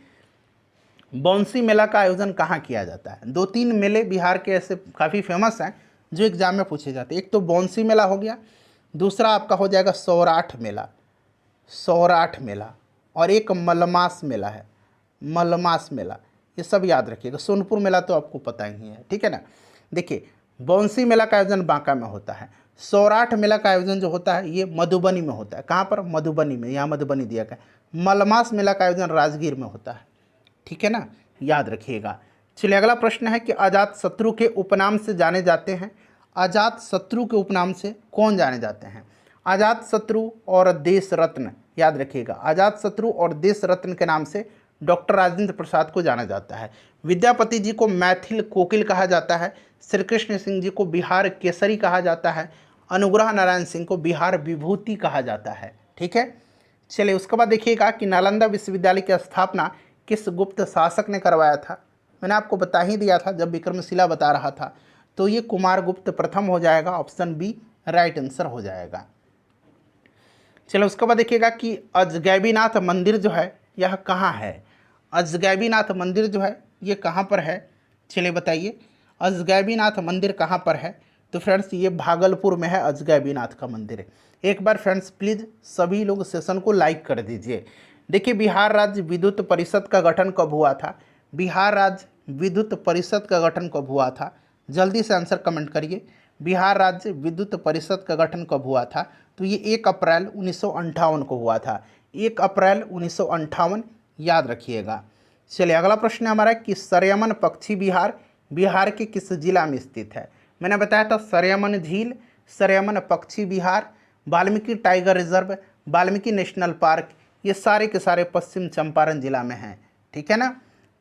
बौंसी मेला का आयोजन कहाँ किया जाता है। 2-3 मेले बिहार के ऐसे काफ़ी फेमस हैं जो एग्जाम में पूछे जाते हैं। एक तो बौंसी मेला हो गया, दूसरा आपका हो जाएगा सौराठ मेला, सौराठ मेला, और एक मलमास मेला है, मलमास मेला। ये सब याद रखिएगा। सोनपुर मेला तो आपको पता ही है। ठीक है ना। देखिए बौंसी मेला का आयोजन बांका में होता है, सौराठ मेला का आयोजन जो होता है ये मधुबनी में होता है। कहाँ पर, मधुबनी में, यहाँ मधुबनी दिया गया है। मलमास मेला का आयोजन राजगीर में होता है। ठीक है ना, याद रखिएगा। चलिए अगला प्रश्न है कि अजात शत्रु के उपनाम से जाने जाते हैं। अजात शत्रु के उपनाम से कौन जाने जाते हैं। अजात शत्रु और देश रत्न, याद रखिएगा। अजात शत्रु और देश रत्न के नाम से डॉक्टर राजेंद्र प्रसाद को जाना जाता है। विद्यापति जी को मैथिल कोकिल कहा जाता है। श्री कृष्ण सिंह जी को बिहार केसरी कहा जाता है। अनुग्रह नारायण सिंह को बिहार विभूति कहा जाता है। ठीक है। चलिए उसके बाद देखिएगा कि नालंदा विश्वविद्यालय की स्थापना किस गुप्त शासक ने करवाया था? मैंने आपको बता ही दिया था जब विक्रमशिला बता रहा था, तो ये कुमारगुप्त प्रथम हो जाएगा, ऑप्शन बी राइट आंसर हो जाएगा। चलो उसके बाद देखिएगा कि अजगैबीनाथ मंदिर जो है यह कहाँ है? अजगैबीनाथ मंदिर जो है ये कहाँ पर है? चलिए बताइए, अजगैबीनाथ मंदिर कहाँ पर है? तो फ्रेंड्स ये भागलपुर में है अजगैबीनाथ का मंदिर। एक बार फ्रेंड्स प्लीज़ सभी लोग सेशन को लाइक कर दीजिए। देखिए, बिहार राज्य विद्युत परिषद का गठन कब हुआ था? बिहार राज्य विद्युत परिषद का गठन कब हुआ था? जल्दी से आंसर कमेंट करिए। बिहार राज्य विद्युत परिषद का गठन कब हुआ था? तो ये 1 अप्रैल 1958 को हुआ था। 1 अप्रैल 1958 याद रखिएगा। चलिए अगला प्रश्न हमारा कि सरयमन पक्षी विहार बिहार के किस जिला में स्थित है? मैंने बताया था सरयमन झील, सरयमन पक्षी विहार, Valmiki tiger reserve, Valmiki national park, ये सारे के सारे पश्चिम चंपारण जिला में हैं। ठीक है ना।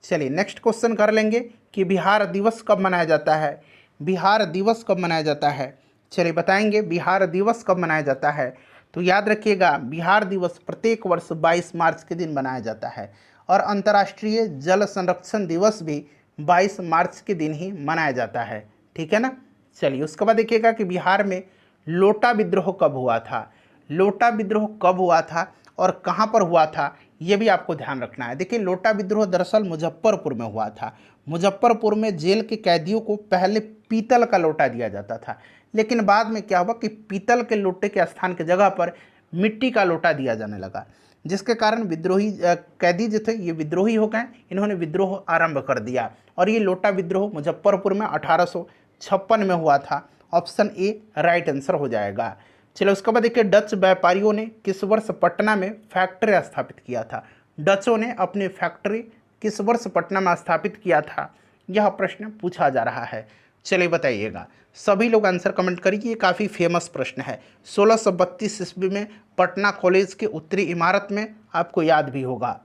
चलिए नेक्स्ट क्वेश्चन कर लेंगे कि बिहार दिवस कब मनाया जाता है? बिहार दिवस कब मनाया जाता है? चलिए बताएंगे बिहार दिवस कब मनाया जाता है। तो याद रखिएगा, बिहार दिवस प्रत्येक वर्ष 22 मार्च के दिन मनाया जाता है और अंतर्राष्ट्रीय जल संरक्षण दिवस भी 22 मार्च के दिन ही मनाया जाता है। ठीक है ना। चलिए उसके बाद देखिएगा कि बिहार में लोटा विद्रोह कब हुआ था? लोटा विद्रोह कब हुआ था और कहाँ पर हुआ था, ये भी आपको ध्यान रखना है। देखिए, लोटा विद्रोह दरअसल मुजफ्फरपुर में हुआ था। मुजफ्फरपुर में जेल के कैदियों को पहले पीतल का लोटा दिया जाता था, लेकिन बाद में क्या हुआ कि पीतल के लोटे के स्थान की जगह पर मिट्टी का लोटा दिया जाने लगा, जिसके कारण विद्रोही कैदी जो थे ये विद्रोही हो गए। इन्होंने विद्रोह आरंभ कर दिया और ये लोटा विद्रोह मुजफ्फरपुर में 1856 में हुआ था। ऑप्शन ए राइट आंसर हो जाएगा। चलो उसके बाद देखिए, डच व्यापारियों ने किस वर्ष पटना में फैक्ट्री स्थापित किया था? डचों ने अपनी फैक्ट्री किस वर्ष पटना में स्थापित किया था, यह प्रश्न पूछा जा रहा है। चलिए बताइएगा, सभी लोग आंसर कमेंट करिए। ये काफ़ी फेमस प्रश्न है। 1632 ईस्वी में पटना कॉलेज के उत्तरी इमारत में, आपको याद भी होगा।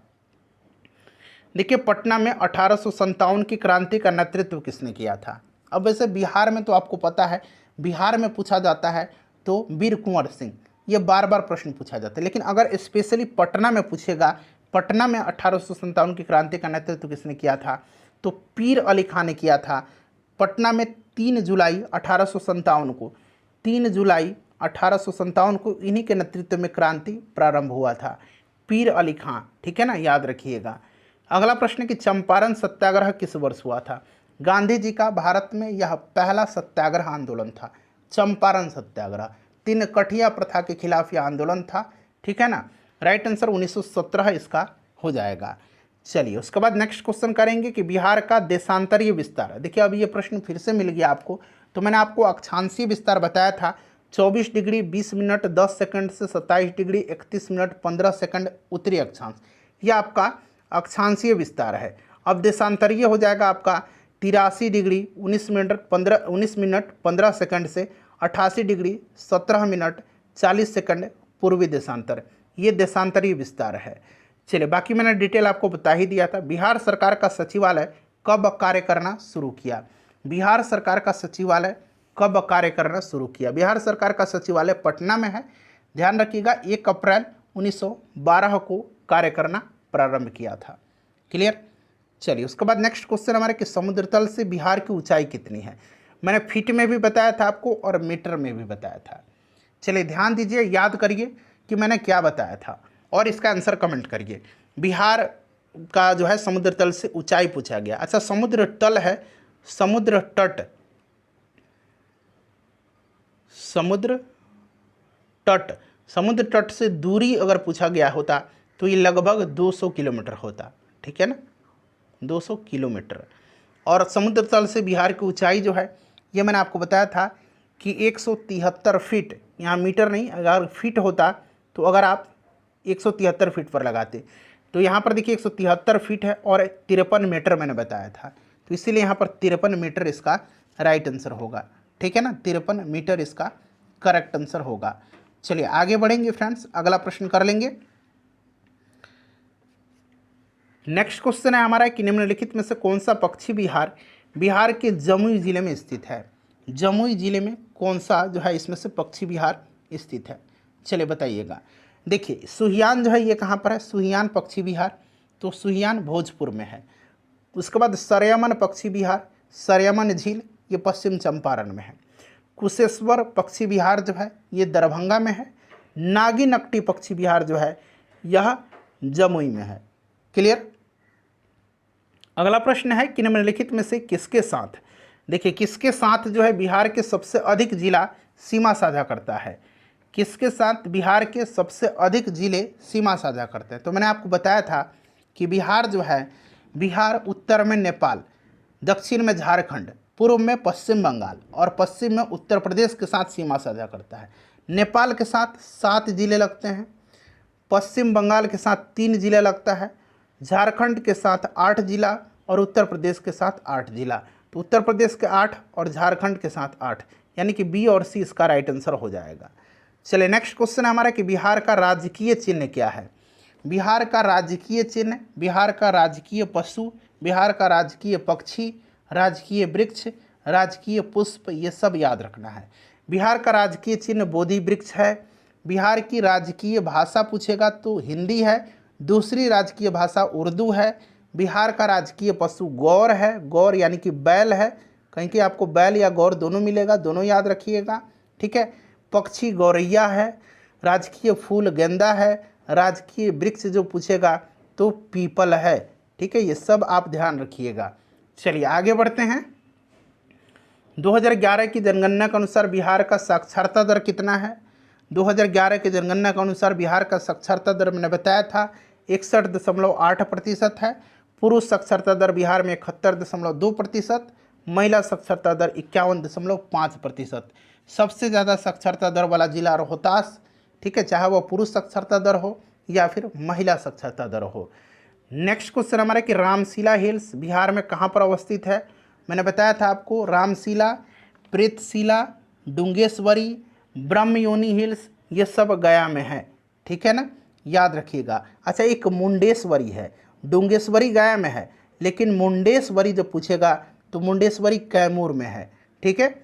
देखिए, पटना में 1857 की क्रांति का नेतृत्व किसने किया था? अब वैसे बिहार में तो आपको पता है, बिहार में पूछा जाता है तो वीर कुंवर सिंह, ये बार बार प्रश्न पूछा जाता है। लेकिन अगर स्पेशली पटना में पूछेगा, पटना में 1857 की क्रांति का नेतृत्व किसने किया था, तो पीर अली खान ने किया था। पटना में 3 जुलाई 1857 को, 3 जुलाई 1857 को इन्हीं के नेतृत्व में क्रांति प्रारंभ हुआ था, पीर अली खां। ठीक है ना, याद रखिएगा। अगला प्रश्न कि चंपारण सत्याग्रह किस वर्ष हुआ था? गांधी जी का भारत में यह पहला सत्याग्रह आंदोलन था, चंपारण सत्याग्रह। 3 कठिया प्रथा के खिलाफ यह आंदोलन था। ठीक है ना, राइट आंसर 1917 इसका हो जाएगा। चलिए उसके बाद नेक्स्ट क्वेश्चन करेंगे कि बिहार का देशांतरीय विस्तार। देखिए, अब ये प्रश्न फिर से मिल गया आपको। तो मैंने आपको अक्षांशीय विस्तार बताया था, 24 डिग्री 20 मिनट 10 सेकंड से 27 डिग्री 31 मिनट 15 सेकंड उत्तरी अक्षांश, यह आपका अक्षांशीय विस्तार है। अब देशांतरीय हो जाएगा आपका 83 डिग्री 19 मिनट 15 सेकंड से 88 डिग्री 17 मिनट 40 सेकंड पूर्वी देशांतर, ये देशांतरीय विस्तार है। चलिए बाकी मैंने डिटेल आपको बता ही दिया था। बिहार सरकार का सचिवालय कब कार्य करना शुरू किया? बिहार सरकार का सचिवालय कब कार्य करना शुरू किया? बिहार सरकार का सचिवालय पटना में है। ध्यान रखिएगा, 1 अप्रैल 1912 को कार्य करना प्रारंभ किया था। क्लियर। चलिए उसके बाद नेक्स्ट क्वेश्चन हमारे कि समुद्र तल से बिहार की ऊंचाई कितनी है? मैंने फीट में भी बताया था आपको और मीटर में भी बताया था। चलिए ध्यान दीजिए, याद करिए कि मैंने क्या बताया था और इसका आंसर कमेंट करिए। बिहार का जो है समुद्र तल से ऊंचाई पूछा गया। अच्छा, समुद्र तल है, समुद्र तट, समुद्र तट, समुद्र तट से दूरी अगर पूछा गया होता तो ये लगभग 200 किलोमीटर होता। ठीक है ना, 200 किलोमीटर। और समुद्र तल से बिहार की ऊंचाई जो है ये मैंने आपको बताया था कि 173 फीट, यहाँ मीटर नहीं, अगर फीट होता तो अगर आप 173 फीट पर लगाते तो यहाँ पर देखिए 173 फीट है और 53 मीटर मैंने बताया था, तो इसीलिए यहाँ पर 53 मीटर इसका राइट आंसर होगा। ठीक है ना, 53 मीटर इसका करेक्ट आंसर होगा। चलिए आगे बढ़ेंगे फ्रेंड्स, अगला प्रश्न कर लेंगे। नेक्स्ट क्वेश्चन है हमारा कि निम्नलिखित में से कौन सा पक्षी विहार बिहार के जमुई जिले में स्थित है? जमुई जिले में कौन सा जो है इसमें से पक्षी विहार स्थित है? चलिए बताइएगा। देखिए, सुहियान जो है ये कहाँ पर है? सुहियान पक्षी विहार, तो सुहियान भोजपुर में है। उसके बाद सरयामन पक्षी विहार, सरयामन झील ये पश्चिम चंपारण में है। कुशेश्वर पक्षी विहार जो है ये दरभंगा में है। नागीनकटी पक्षी विहार जो है यह जमुई में है। क्लियर। अगला प्रश्न है कि निम्नलिखित में से किसके साथ, देखिए किसके साथ जो है बिहार के सबसे अधिक जिला सीमा साझा करता है, किसके साथ बिहार के सबसे अधिक जिले सीमा साझा करते हैं। तो मैंने आपको बताया था कि बिहार जो है, बिहार उत्तर में नेपाल, दक्षिण में झारखंड, पूर्व में पश्चिम बंगाल और पश्चिम में उत्तर प्रदेश के साथ सीमा साझा करता है। नेपाल के साथ 7 जिले लगते हैं, पश्चिम बंगाल के साथ 3 जिले लगता है, झारखंड के साथ 8 जिला और उत्तर प्रदेश के साथ 8 जिला। तो उत्तर प्रदेश के 8 और झारखंड के साथ 8, यानी कि बी और सी इसका राइट आंसर हो जाएगा। चलिए नेक्स्ट क्वेश्चन है हमारा कि बिहार का राजकीय चिन्ह क्या है। बिहार का राजकीय चिन्ह, बिहार का राजकीय पशु, बिहार का राजकीय पक्षी, राजकीय वृक्ष, राजकीय पुष्प, ये सब याद रखना है। बिहार का राजकीय चिन्ह बोधि वृक्ष है। बिहार की राजकीय भाषा पूछेगा तो हिंदी है। दूसरी राजकीय भाषा उर्दू है। बिहार का राजकीय पशु गौर है, गौर यानी कि बैल है, कहीं कि आपको बैल या गौर दोनों मिलेगा, दोनों याद रखिएगा, ठीक है। पक्षी गौरैया है। राजकीय फूल गेंदा है। राजकीय वृक्ष जो पूछेगा तो पीपल है, ठीक है। ये सब आप ध्यान रखिएगा। चलिए आगे बढ़ते हैं। 2011 की जनगणना के अनुसार बिहार का साक्षरता दर कितना है। 2011 की जनगणना के अनुसार बिहार का साक्षरता दर मैंने बताया था 61.8% है। पुरुष साक्षरता दर बिहार में 71.2%, महिला साक्षरता दर 51.5%। सबसे ज़्यादा साक्षरता दर वाला जिला रोहतास, ठीक है, चाहे वह पुरुष साक्षरता दर हो या फिर महिला साक्षरता दर हो। नेक्स्ट क्वेश्चन हमारा कि रामशिला हिल्स बिहार में कहाँ पर अवस्थित है। मैंने बताया था आपको रामशिला, प्रेतशिला, डुंगेश्वरी, ब्रह्मयोनी हिल्स ये सब गया में है, ठीक है ना, याद रखिएगा। अच्छा एक मुंडेश्वरी है, डुंगेश्वरी गया में है, लेकिन मुंडेश्वरी जब पूछेगा तो मुंडेश्वरी कैमूर में है, ठीक है।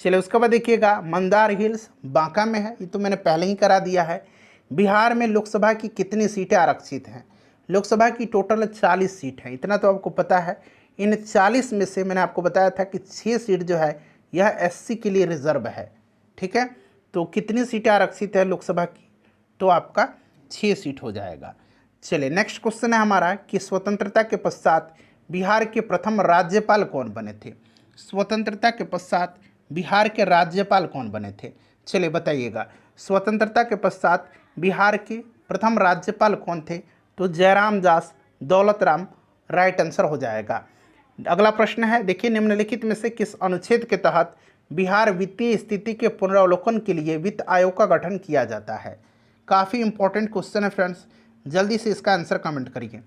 चलिए उसके बाद देखिएगा मंदार हिल्स बांका में है, ये तो मैंने पहले ही करा दिया है। बिहार में लोकसभा की कितनी सीटें आरक्षित हैं। लोकसभा की टोटल 40 सीट हैं, इतना तो आपको पता है। इन 40 में से मैंने आपको बताया था कि 6 सीट जो है यह एससी के लिए रिजर्व है, ठीक है। तो कितनी सीटें आरक्षित है लोकसभा की, तो आपका 6 सीट हो जाएगा। चलिए नेक्स्ट क्वेश्चन है हमारा कि स्वतंत्रता के पश्चात बिहार के प्रथम राज्यपाल कौन बने थे। स्वतंत्रता के पश्चात बिहार के राज्यपाल कौन बने थे, चलिए बताइएगा। स्वतंत्रता के पश्चात बिहार के प्रथम राज्यपाल कौन थे, तो जयराम दास दौलतराम राइट आंसर हो जाएगा। अगला प्रश्न है, देखिए निम्नलिखित में से किस अनुच्छेद के तहत बिहार वित्तीय स्थिति के पुनरावलोकन के लिए वित्त आयोग का गठन किया जाता है। काफ़ी इंपॉर्टेंट क्वेश्चन है फ्रेंड्स, जल्दी से इसका आंसर कमेंट करिए।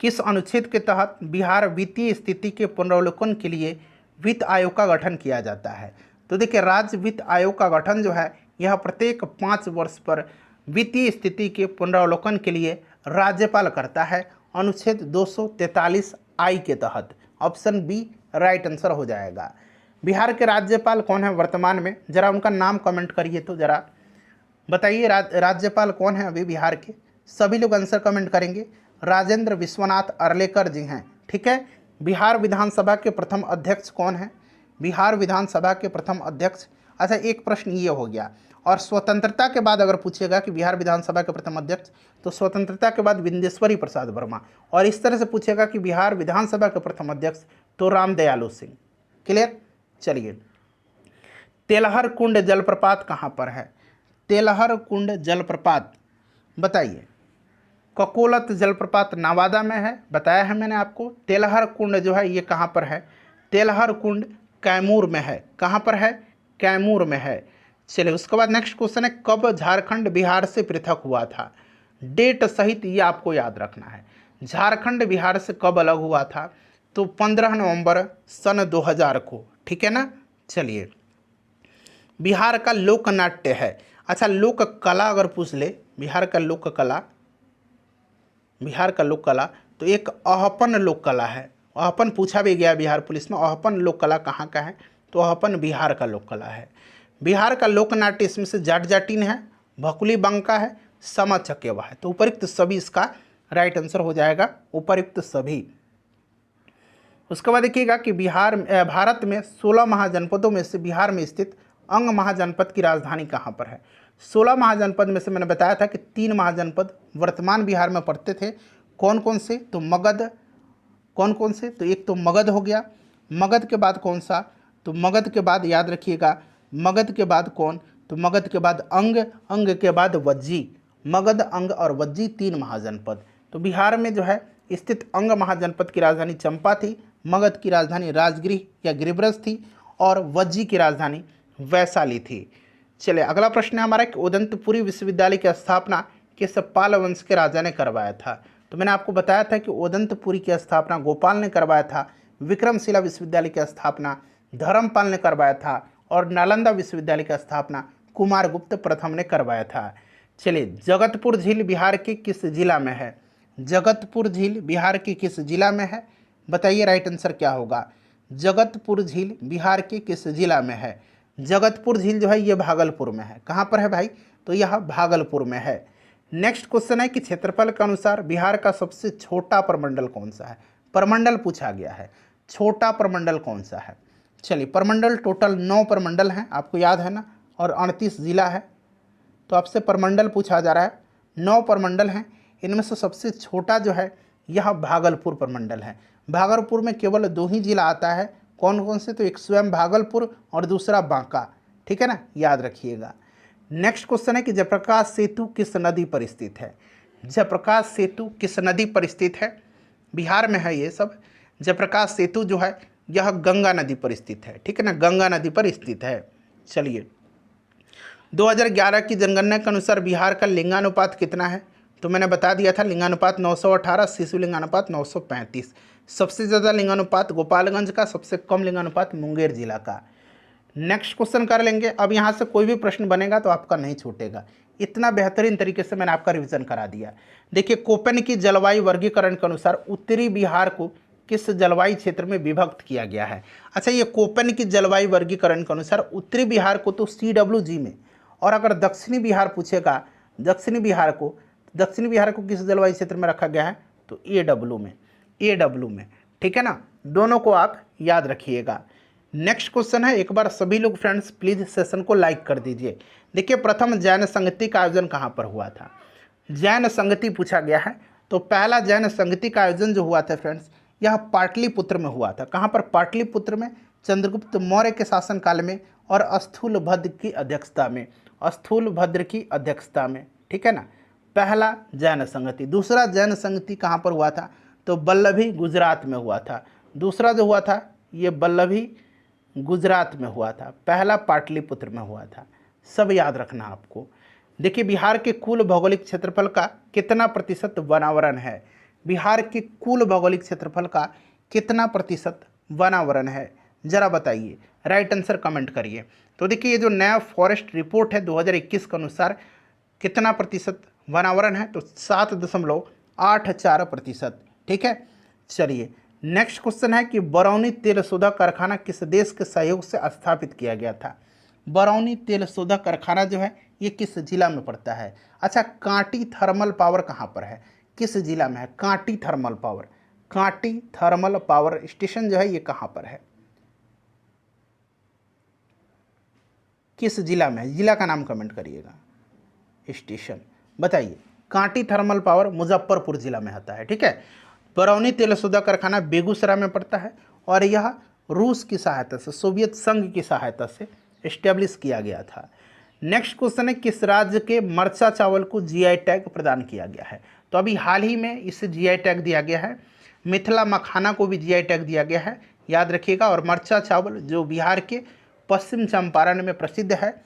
किस अनुच्छेद के तहत बिहार वित्तीय स्थिति के पुनरावलोकन के लिए वित्त आयोग का गठन किया जाता है। तो देखिए राज्य वित्त आयोग का गठन जो है यह प्रत्येक 5 वर्ष पर वित्तीय स्थिति के पुनरावलोकन के लिए राज्यपाल करता है, अनुच्छेद 243 आई के तहत। ऑप्शन बी राइट आंसर हो जाएगा। बिहार के राज्यपाल कौन है वर्तमान में, जरा उनका नाम कमेंट करिए, तो जरा बताइए राज्यपाल कौन है अभी बिहार के। सभी लोग आंसर कमेंट करेंगे। राजेंद्र विश्वनाथ अर्लेकर जी हैं, ठीक है। बिहार विधानसभा के प्रथम अध्यक्ष कौन है, बिहार विधानसभा के प्रथम अध्यक्ष। अच्छा एक प्रश्न ये हो गया, और स्वतंत्रता के बाद अगर पूछेगा कि बिहार विधानसभा के प्रथम अध्यक्ष, तो स्वतंत्रता के बाद विंदेश्वरी प्रसाद वर्मा, और इस तरह से पूछेगा कि बिहार विधानसभा के प्रथम अध्यक्ष, तो रामदयालु सिंह। क्लियर। चलिए तेलहर कुंड जलप्रपात कहाँ पर है। तेलहर कुंड जलप्रपात बताइए। ककोलत जलप्रपात नवादा में है, बताया है मैंने आपको। तेलहर कुंड जो है ये कहाँ पर है, तेलहर कुंड कैमूर में है। कहाँ पर है, कैमूर में है। चलिए उसके बाद नेक्स्ट क्वेश्चन है, कब झारखंड बिहार से पृथक हुआ था। डेट सहित ये आपको याद रखना है। झारखंड बिहार से कब अलग हुआ था, तो 15 नवंबर सन 2000 को, ठीक है ना। चलिए बिहार का लोक नाट्य है। अच्छा लोक कला अगर पूछ ले, बिहार का लोक कला, बिहार का लोक कला, तो एक अहपन लोक कला है। अहपन पूछा भी गया बिहार पुलिस में, अहपन लोक कला कहाँ का है, तो अहपन बिहार का लोक कला है। बिहार का लोक नाट्य इसमें से जाट जाटिन है, भकुली बंका है, समा चकेवा है। तो उपरोक्त सभी इसका राइट आंसर हो जाएगा उपर्युक्त सभी। उसके बाद देखिएगा कि भारत में 16 महाजनपदों में से बिहार में स्थित अंग महाजनपद की राजधानी कहाँ पर है। 16 महाजनपद में से मैंने बताया था कि 3 महाजनपद वर्तमान बिहार में पड़ते थे। कौन कौन से? तो मगध। कौन कौन से? तो एक तो मगध हो गया। मगध के बाद कौन सा? तो मगध के बाद याद रखिएगा, मगध के बाद कौन? तो मगध के बाद अंग, अंग के बाद वज्जी। मगध, अंग और वज्जी 3 महाजनपद। तो बिहार में जो है स्थित अंग महाजनपद की राजधानी चंपा थी, मगध की राजधानी राजगृह या गिरिब्रज थी और वज्जी की राजधानी वैशाली थी। चलिए अगला प्रश्न है हमारा कि उदंतपुरी विश्वविद्यालय की स्थापना किस पाल वंश के राजा ने करवाया था। तो मैंने आपको बताया था कि उदंतपुरी की स्थापना गोपाल ने करवाया था, विक्रमशिला विश्वविद्यालय की स्थापना धर्मपाल ने करवाया था और नालंदा विश्वविद्यालय की स्थापना कुमारगुप्त प्रथम ने करवाया था। चलिए जगतपुर झील बिहार के किस जिला में है? जगतपुर झील बिहार के किस जिला में है? बताइए राइट आंसर क्या होगा। जगतपुर झील बिहार के किस जिला में है? जगतपुर झील जो है ये भागलपुर में है। कहाँ पर है भाई? तो यह भागलपुर में है। नेक्स्ट क्वेश्चन है कि क्षेत्रफल के अनुसार बिहार का सबसे छोटा प्रमंडल कौन सा है? प्रमंडल पूछा गया है, छोटा प्रमंडल कौन सा है? चलिए प्रमंडल टोटल 9 प्रमंडल हैं, आपको याद है ना, और 38 जिला है। तो आपसे प्रमंडल पूछा जा रहा है, 9 प्रमंडल हैं, इनमें से सबसे छोटा जो है यह भागलपुर प्रमंडल है। भागलपुर में केवल 2 ही जिला आता है। कौन कौन से? तो एक स्वयं भागलपुर और दूसरा बांका। ठीक है ना, याद रखिएगा। नेक्स्ट क्वेश्चन है कि जयप्रकाश सेतु किस नदी पर स्थित है? जयप्रकाश सेतु किस नदी पर स्थित है? बिहार में है ये सब। जयप्रकाश सेतु जो है यह गंगा नदी पर स्थित है। ठीक है ना, गंगा नदी पर स्थित है। चलिए 2011 की जनगणना के अनुसार बिहार का लिंगानुपात कितना है? तो मैंने बता दिया था लिंगानुपात 918, शिशु लिंगानुपात 935। सबसे ज़्यादा लिंगानुपात गोपालगंज का, सबसे कम लिंगानुपात मुंगेर जिला का। नेक्स्ट क्वेश्चन कर लेंगे। अब यहाँ से कोई भी प्रश्न बनेगा तो आपका नहीं छूटेगा, इतना बेहतरीन तरीके से मैंने आपका रिवीजन करा दिया। देखिए कोपेन की जलवायु वर्गीकरण के अनुसार उत्तरी बिहार को किस जलवायु क्षेत्र में विभक्त किया गया है? अच्छा, ये कोपेन की जलवायु वर्गीकरण के अनुसार उत्तरी बिहार को तो CWG में, और अगर दक्षिणी बिहार पूछेगा, दक्षिणी बिहार को किस जलवायु क्षेत्र में रखा गया है? तो AW में। ठीक है ना, दोनों को आप याद रखिएगा। नेक्स्ट क्वेश्चन है, एक बार सभी लोग फ्रेंड्स प्लीज सेशन को लाइक कर दीजिए। देखिए प्रथम जैन संगति का आयोजन कहाँ पर हुआ था? जैन संगति पूछा गया है। तो पहला जैन संगति का आयोजन जो हुआ था फ्रेंड्स, यह पाटलिपुत्र में हुआ था। कहाँ पर? पाटलिपुत्र में, चंद्रगुप्त मौर्य के शासनकाल में और स्थूलभद्र की अध्यक्षता में। ठीक है ना, पहला जैन संगति। दूसरा जैन संगति कहाँ पर हुआ था? तो बल्लभी गुजरात में हुआ था। दूसरा जो हुआ था ये बल्लभी गुजरात में हुआ था, पहला पाटलिपुत्र में हुआ था। सब याद रखना आपको। देखिए बिहार के कुल भौगोलिक क्षेत्रफल का कितना प्रतिशत वनावरण है? बिहार के कुल भौगोलिक क्षेत्रफल का कितना प्रतिशत वनावरण है? जरा बताइए, राइट आंसर कमेंट करिए। तो देखिए ये जो नया फॉरेस्ट रिपोर्ट है 2021 के अनुसार कितना प्रतिशत वनावरण है? तो 7.84%। ठीक है। चलिए नेक्स्ट क्वेश्चन है कि बरौनी तेल शोधक कारखाना किस देश के सहयोग से स्थापित किया गया था? बरौनी तेल शोधक कारखाना जो है ये किस जिला में पड़ता है? अच्छा, कांटी थर्मल पावर कहाँ पर है? किस जिला में है? कांटी थर्मल पावर स्टेशन जो है ये कहाँ पर है? किस जिला में है? जिला का नाम कमेंट करिएगा। स्टेशन बताइए। कांटी थर्मल पावर मुजफ्फरपुर जिला में आता है। ठीक है। बरौनी तेल शोधक कारखाना बेगूसराय में पड़ता है और यह रूस की सहायता से, सोवियत संघ की सहायता से एस्टेब्लिश किया गया था। नेक्स्ट क्वेश्चन है किस राज्य के मरचा चावल को GI टैग प्रदान किया गया है? तो अभी हाल ही में इसे GI टैग दिया गया है। मिथिला मखाना को भी GI टैग दिया गया है, याद रखिएगा। और मरचा चावल जो बिहार के पश्चिम चंपारण में प्रसिद्ध है,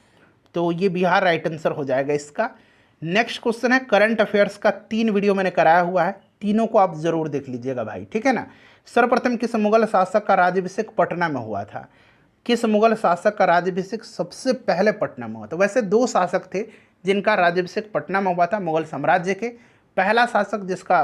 तो ये बिहार राइट आंसर हो जाएगा इसका। नेक्स्ट क्वेश्चन है करंट अफेयर्स का 3 वीडियो मैंने कराया हुआ है, तीनों को आप जरूर देख लीजिएगा भाई। ठीक है ना। सर्वप्रथम किस मुगल शासक का राज्याभिषेक पटना में हुआ था? किस मुगल शासक का राज्याभिषेक सबसे पहले पटना में हुआ था? वैसे 2 शासक थे जिनका राज्याभिषेक पटना में हुआ था मुगल साम्राज्य के। पहला शासक जिसका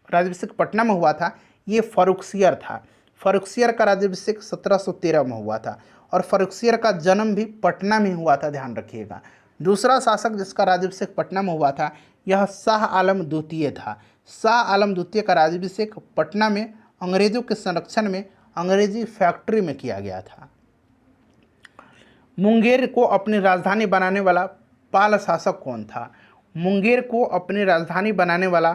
राज्याभिषेक पटना में हुआ था ये फर्रुखसियर था। फर्रुखसियर का राज्याभिषेक 1713 में हुआ था और फर्रुखसियर का जन्म भी पटना में हुआ था, ध्यान रखिएगा। दूसरा शासक जिसका राज्याभिषेक पटना में हुआ था यह शाह आलम द्वितीय था। शाह आलम द्वितीय का राज्याभिषेक पटना में अंग्रेजों के संरक्षण में अंग्रेजी फैक्ट्री में किया गया था। मुंगेर को अपनी राजधानी बनाने वाला पाल शासक कौन था? मुंगेर को अपनी राजधानी बनाने वाला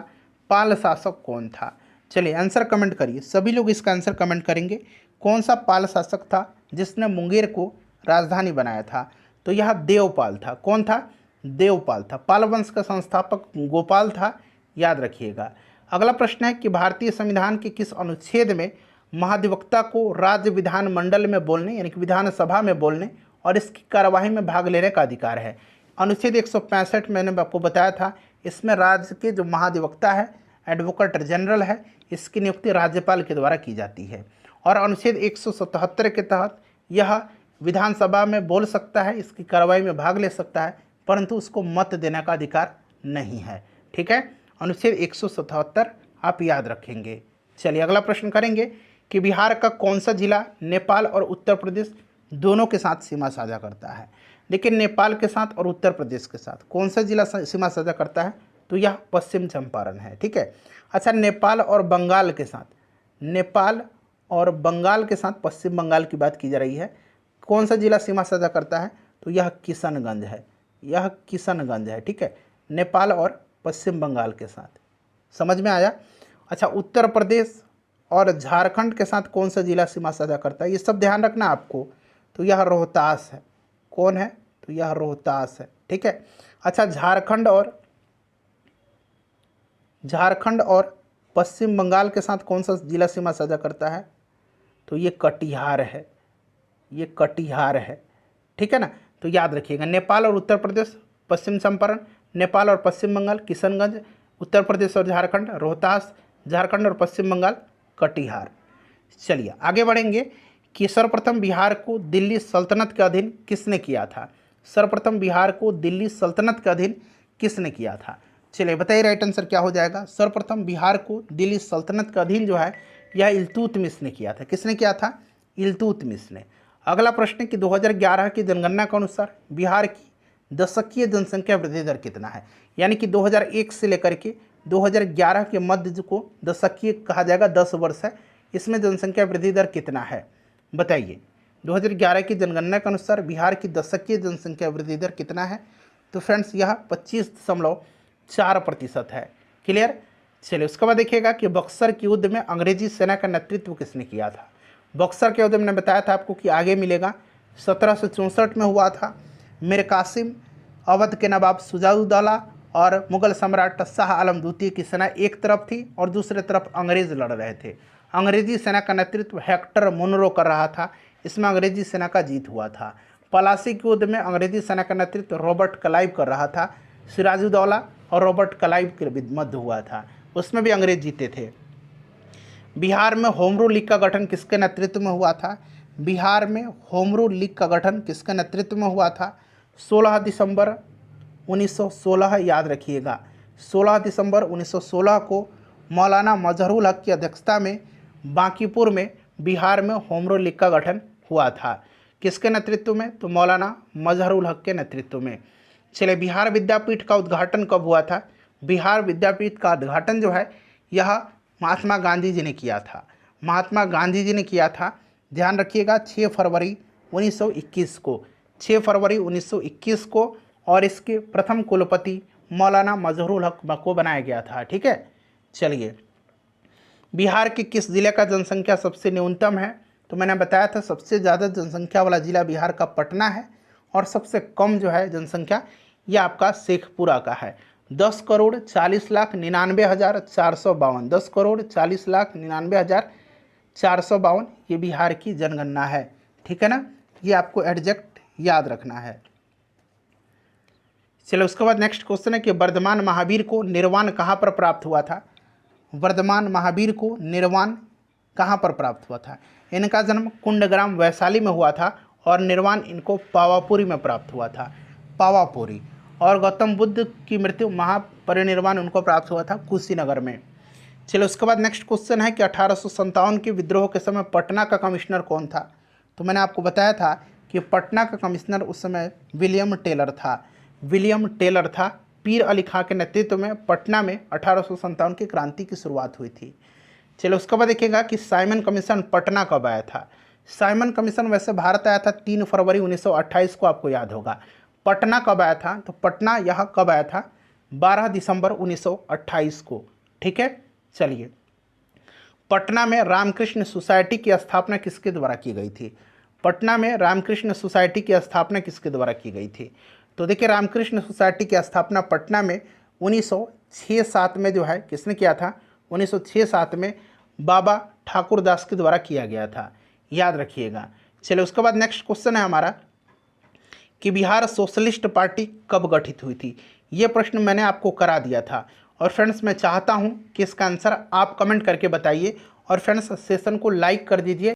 पाल शासक कौन था? चलिए आंसर कमेंट करिए, सभी लोग इसका आंसर कमेंट करेंगे। कौन सा पाल शासक था जिसने मुंगेर को राजधानी बनाया था? तो यह देवपाल था। कौन था? देवपाल था। पाल वंश का संस्थापक गोपाल था, याद रखिएगा। अगला प्रश्न है कि भारतीय संविधान के किस अनुच्छेद में महाधिवक्ता को राज्य विधान मंडल में बोलने यानी कि विधानसभा में बोलने और इसकी कार्यवाही में भाग लेने का अधिकार है? अनुच्छेद 165 मैंने आपको बताया था। इसमें राज्य के जो महाधिवक्ता है, एडवोकेट जनरल है, इसकी नियुक्ति राज्यपाल के द्वारा की जाती है। और अनुच्छेद 177 के तहत यह विधानसभा में बोल सकता है, इसकी कार्रवाई में भाग ले सकता है, परंतु उसको मत देने का अधिकार नहीं है। ठीक है, अनुच्छेद 177 आप याद रखेंगे। चलिए अगला प्रश्न करेंगे कि बिहार का कौन सा जिला नेपाल और उत्तर प्रदेश दोनों के साथ सीमा साझा करता है? लेकिन नेपाल के साथ और उत्तर प्रदेश के साथ कौन सा जिला सीमा साझा करता है? तो यह पश्चिम चंपारण है। ठीक है। अच्छा, नेपाल और बंगाल के साथ, नेपाल और बंगाल के साथ पश्चिम बंगाल की बात की जा रही है, कौन सा जिला सीमा साझा करता है? तो यह किशनगंज है, यह किशनगंज है। ठीक है, नेपाल और पश्चिम बंगाल के साथ। समझ में आया? अच्छा, उत्तर प्रदेश और झारखंड के साथ कौन सा जिला सीमा साझा करता है? ये सब ध्यान रखना आपको। तो यह रोहतास है। कौन है? तो यह रोहतास है। ठीक है। अच्छा, झारखंड और पश्चिम बंगाल के साथ कौन सा जिला सीमा साझा करता है? तो ये कटिहार है, ये कटिहार है। ठीक है ना। तो याद रखिएगा, नेपाल और उत्तर प्रदेश पश्चिम चंपारण, नेपाल और पश्चिम बंगाल किशनगंज, उत्तर प्रदेश और झारखंड रोहतास, झारखंड और पश्चिम बंगाल कटिहार। चलिए आगे बढ़ेंगे कि सर्वप्रथम बिहार को दिल्ली सल्तनत के अधीन किसने किया था? सर्वप्रथम बिहार को दिल्ली सल्तनत के अधीन किसने किया था? चलिए बताइए राइट आंसर क्या हो जाएगा। सर्वप्रथम बिहार को दिल्ली सल्तनत के अधीन जो है यह इल्तुतमिश ने किया था। किसने किया था? इल्तुतमिश ने। अगला प्रश्न कि 2011 की जनगणना के अनुसार बिहार की दशकीय जनसंख्या वृद्धि दर कितना है? यानी कि 2001 से लेकर के 2011 के मध्य को दशकीय कहा जाएगा, 10 वर्ष है, इसमें जनसंख्या वृद्धि दर कितना है बताइए। 2011 की जनगणना के अनुसार बिहार की दशकीय जनसंख्या वृद्धि दर कितना है? तो फ्रेंड्स यह 25.4% है। क्लियर। चलिए उसके बाद देखिएगा कि बक्सर के युद्ध में अंग्रेजी सेना का नेतृत्व किसने किया था? बक्सर के युद्ध में मैंने बताया था आपको कि आगे मिलेगा, 1764 में हुआ था। मीर कासिम, अवध के नवाब शुजाउद्दौला और मुगल सम्राट शाह आलम द्वितीय की सेना एक तरफ थी और दूसरे तरफ अंग्रेज लड़ रहे थे। अंग्रेजी सेना का नेतृत्व हेक्टर मुनरो कर रहा था। इसमें अंग्रेजी सेना का जीत हुआ था। पलासी के युद्ध में अंग्रेजी सेना का नेतृत्व रॉबर्ट क्लाइव कर रहा था। सिराजुद्दौला और रॉबर्ट क्लाइव के मध्य हुआ था, उसमें भी अंग्रेज जीते थे। बिहार में होम रूल लीग का गठन किसके नेतृत्व में हुआ था? बिहार में होम रूल लीग का गठन किसके नेतृत्व में हुआ था? 16 दिसंबर 1916, याद रखिएगा, 16 दिसंबर 1916 को मौलाना मजहरुल हक की अध्यक्षता में बांकीपुर में बिहार में होम रूल लीग का गठन हुआ था। किसके नेतृत्व में? तो मौलाना मजहरुल हक के नेतृत्व में। चलिए, बिहार विद्यापीठ का उद्घाटन कब हुआ था? बिहार विद्यापीठ का उद्घाटन जो है यह महात्मा गांधी जी ने किया था। महात्मा गांधी जी ने किया था, ध्यान रखिएगा, 6 फरवरी 1921 को, 6 फरवरी 1921 को। और इसके प्रथम कुलपति मौलाना मजहरुल हक को बनाया गया था। ठीक है। चलिए, बिहार के किस जिले का जनसंख्या सबसे न्यूनतम है? तो मैंने बताया था सबसे ज़्यादा जनसंख्या वाला जिला बिहार का पटना है और सबसे कम जो है जनसंख्या यह आपका शेखपुरा का है। 10,40,99,452, 10,40,99,452 ये बिहार की जनगणना है। ठीक है ना, ये आपको एग्जैक्ट याद रखना है। चलो उसके बाद नेक्स्ट क्वेश्चन है कि वर्धमान महावीर को निर्वाण कहाँ पर प्राप्त हुआ था? वर्धमान महावीर को निर्वाण कहाँ पर प्राप्त हुआ था? इनका जन्म कुंडग्राम वैशाली में हुआ था और निर्वाण इनको पावापुरी में प्राप्त हुआ था, पावापुरी। और गौतम बुद्ध की मृत्यु महापरिनिर्वाण उनको प्राप्त हुआ था कुशीनगर में। चलो उसके बाद नेक्स्ट क्वेश्चन है कि 1857 के विद्रोह के समय पटना का कमिश्नर कौन था? तो मैंने आपको बताया था कि पटना का कमिश्नर उस समय विलियम टेलर था, विलियम टेलर था, पीर अली खां के नेतृत्व में पटना में 1857 की क्रांति की शुरुआत हुई थी। चलो उसके बाद देखिएगा कि साइमन कमीशन पटना कब आया था। साइमन कमीशन वैसे भारत आया था 3 फरवरी 1928 को, आपको याद होगा। पटना कब आया था, तो पटना यहाँ कब आया था, 12 दिसंबर 1928 को। ठीक है, चलिए पटना में रामकृष्ण सोसाइटी की स्थापना किसके द्वारा की गई थी। पटना में रामकृष्ण सोसाइटी की स्थापना किसके द्वारा की गई थी, तो देखिए रामकृष्ण सोसाइटी की स्थापना पटना में 1906-07 में जो है किसने किया था, 1906-07 में बाबा ठाकुर दास के द्वारा किया गया था, याद रखिएगा। चलिए उसके बाद नेक्स्ट क्वेश्चन है हमारा कि बिहार सोशलिस्ट पार्टी कब गठित हुई थी। ये प्रश्न मैंने आपको करा दिया था। और फ्रेंड्स मैं चाहता हूँ कि इसका आंसर आप कमेंट करके बताइए, और फ्रेंड्स सेशन को लाइक कर दीजिए।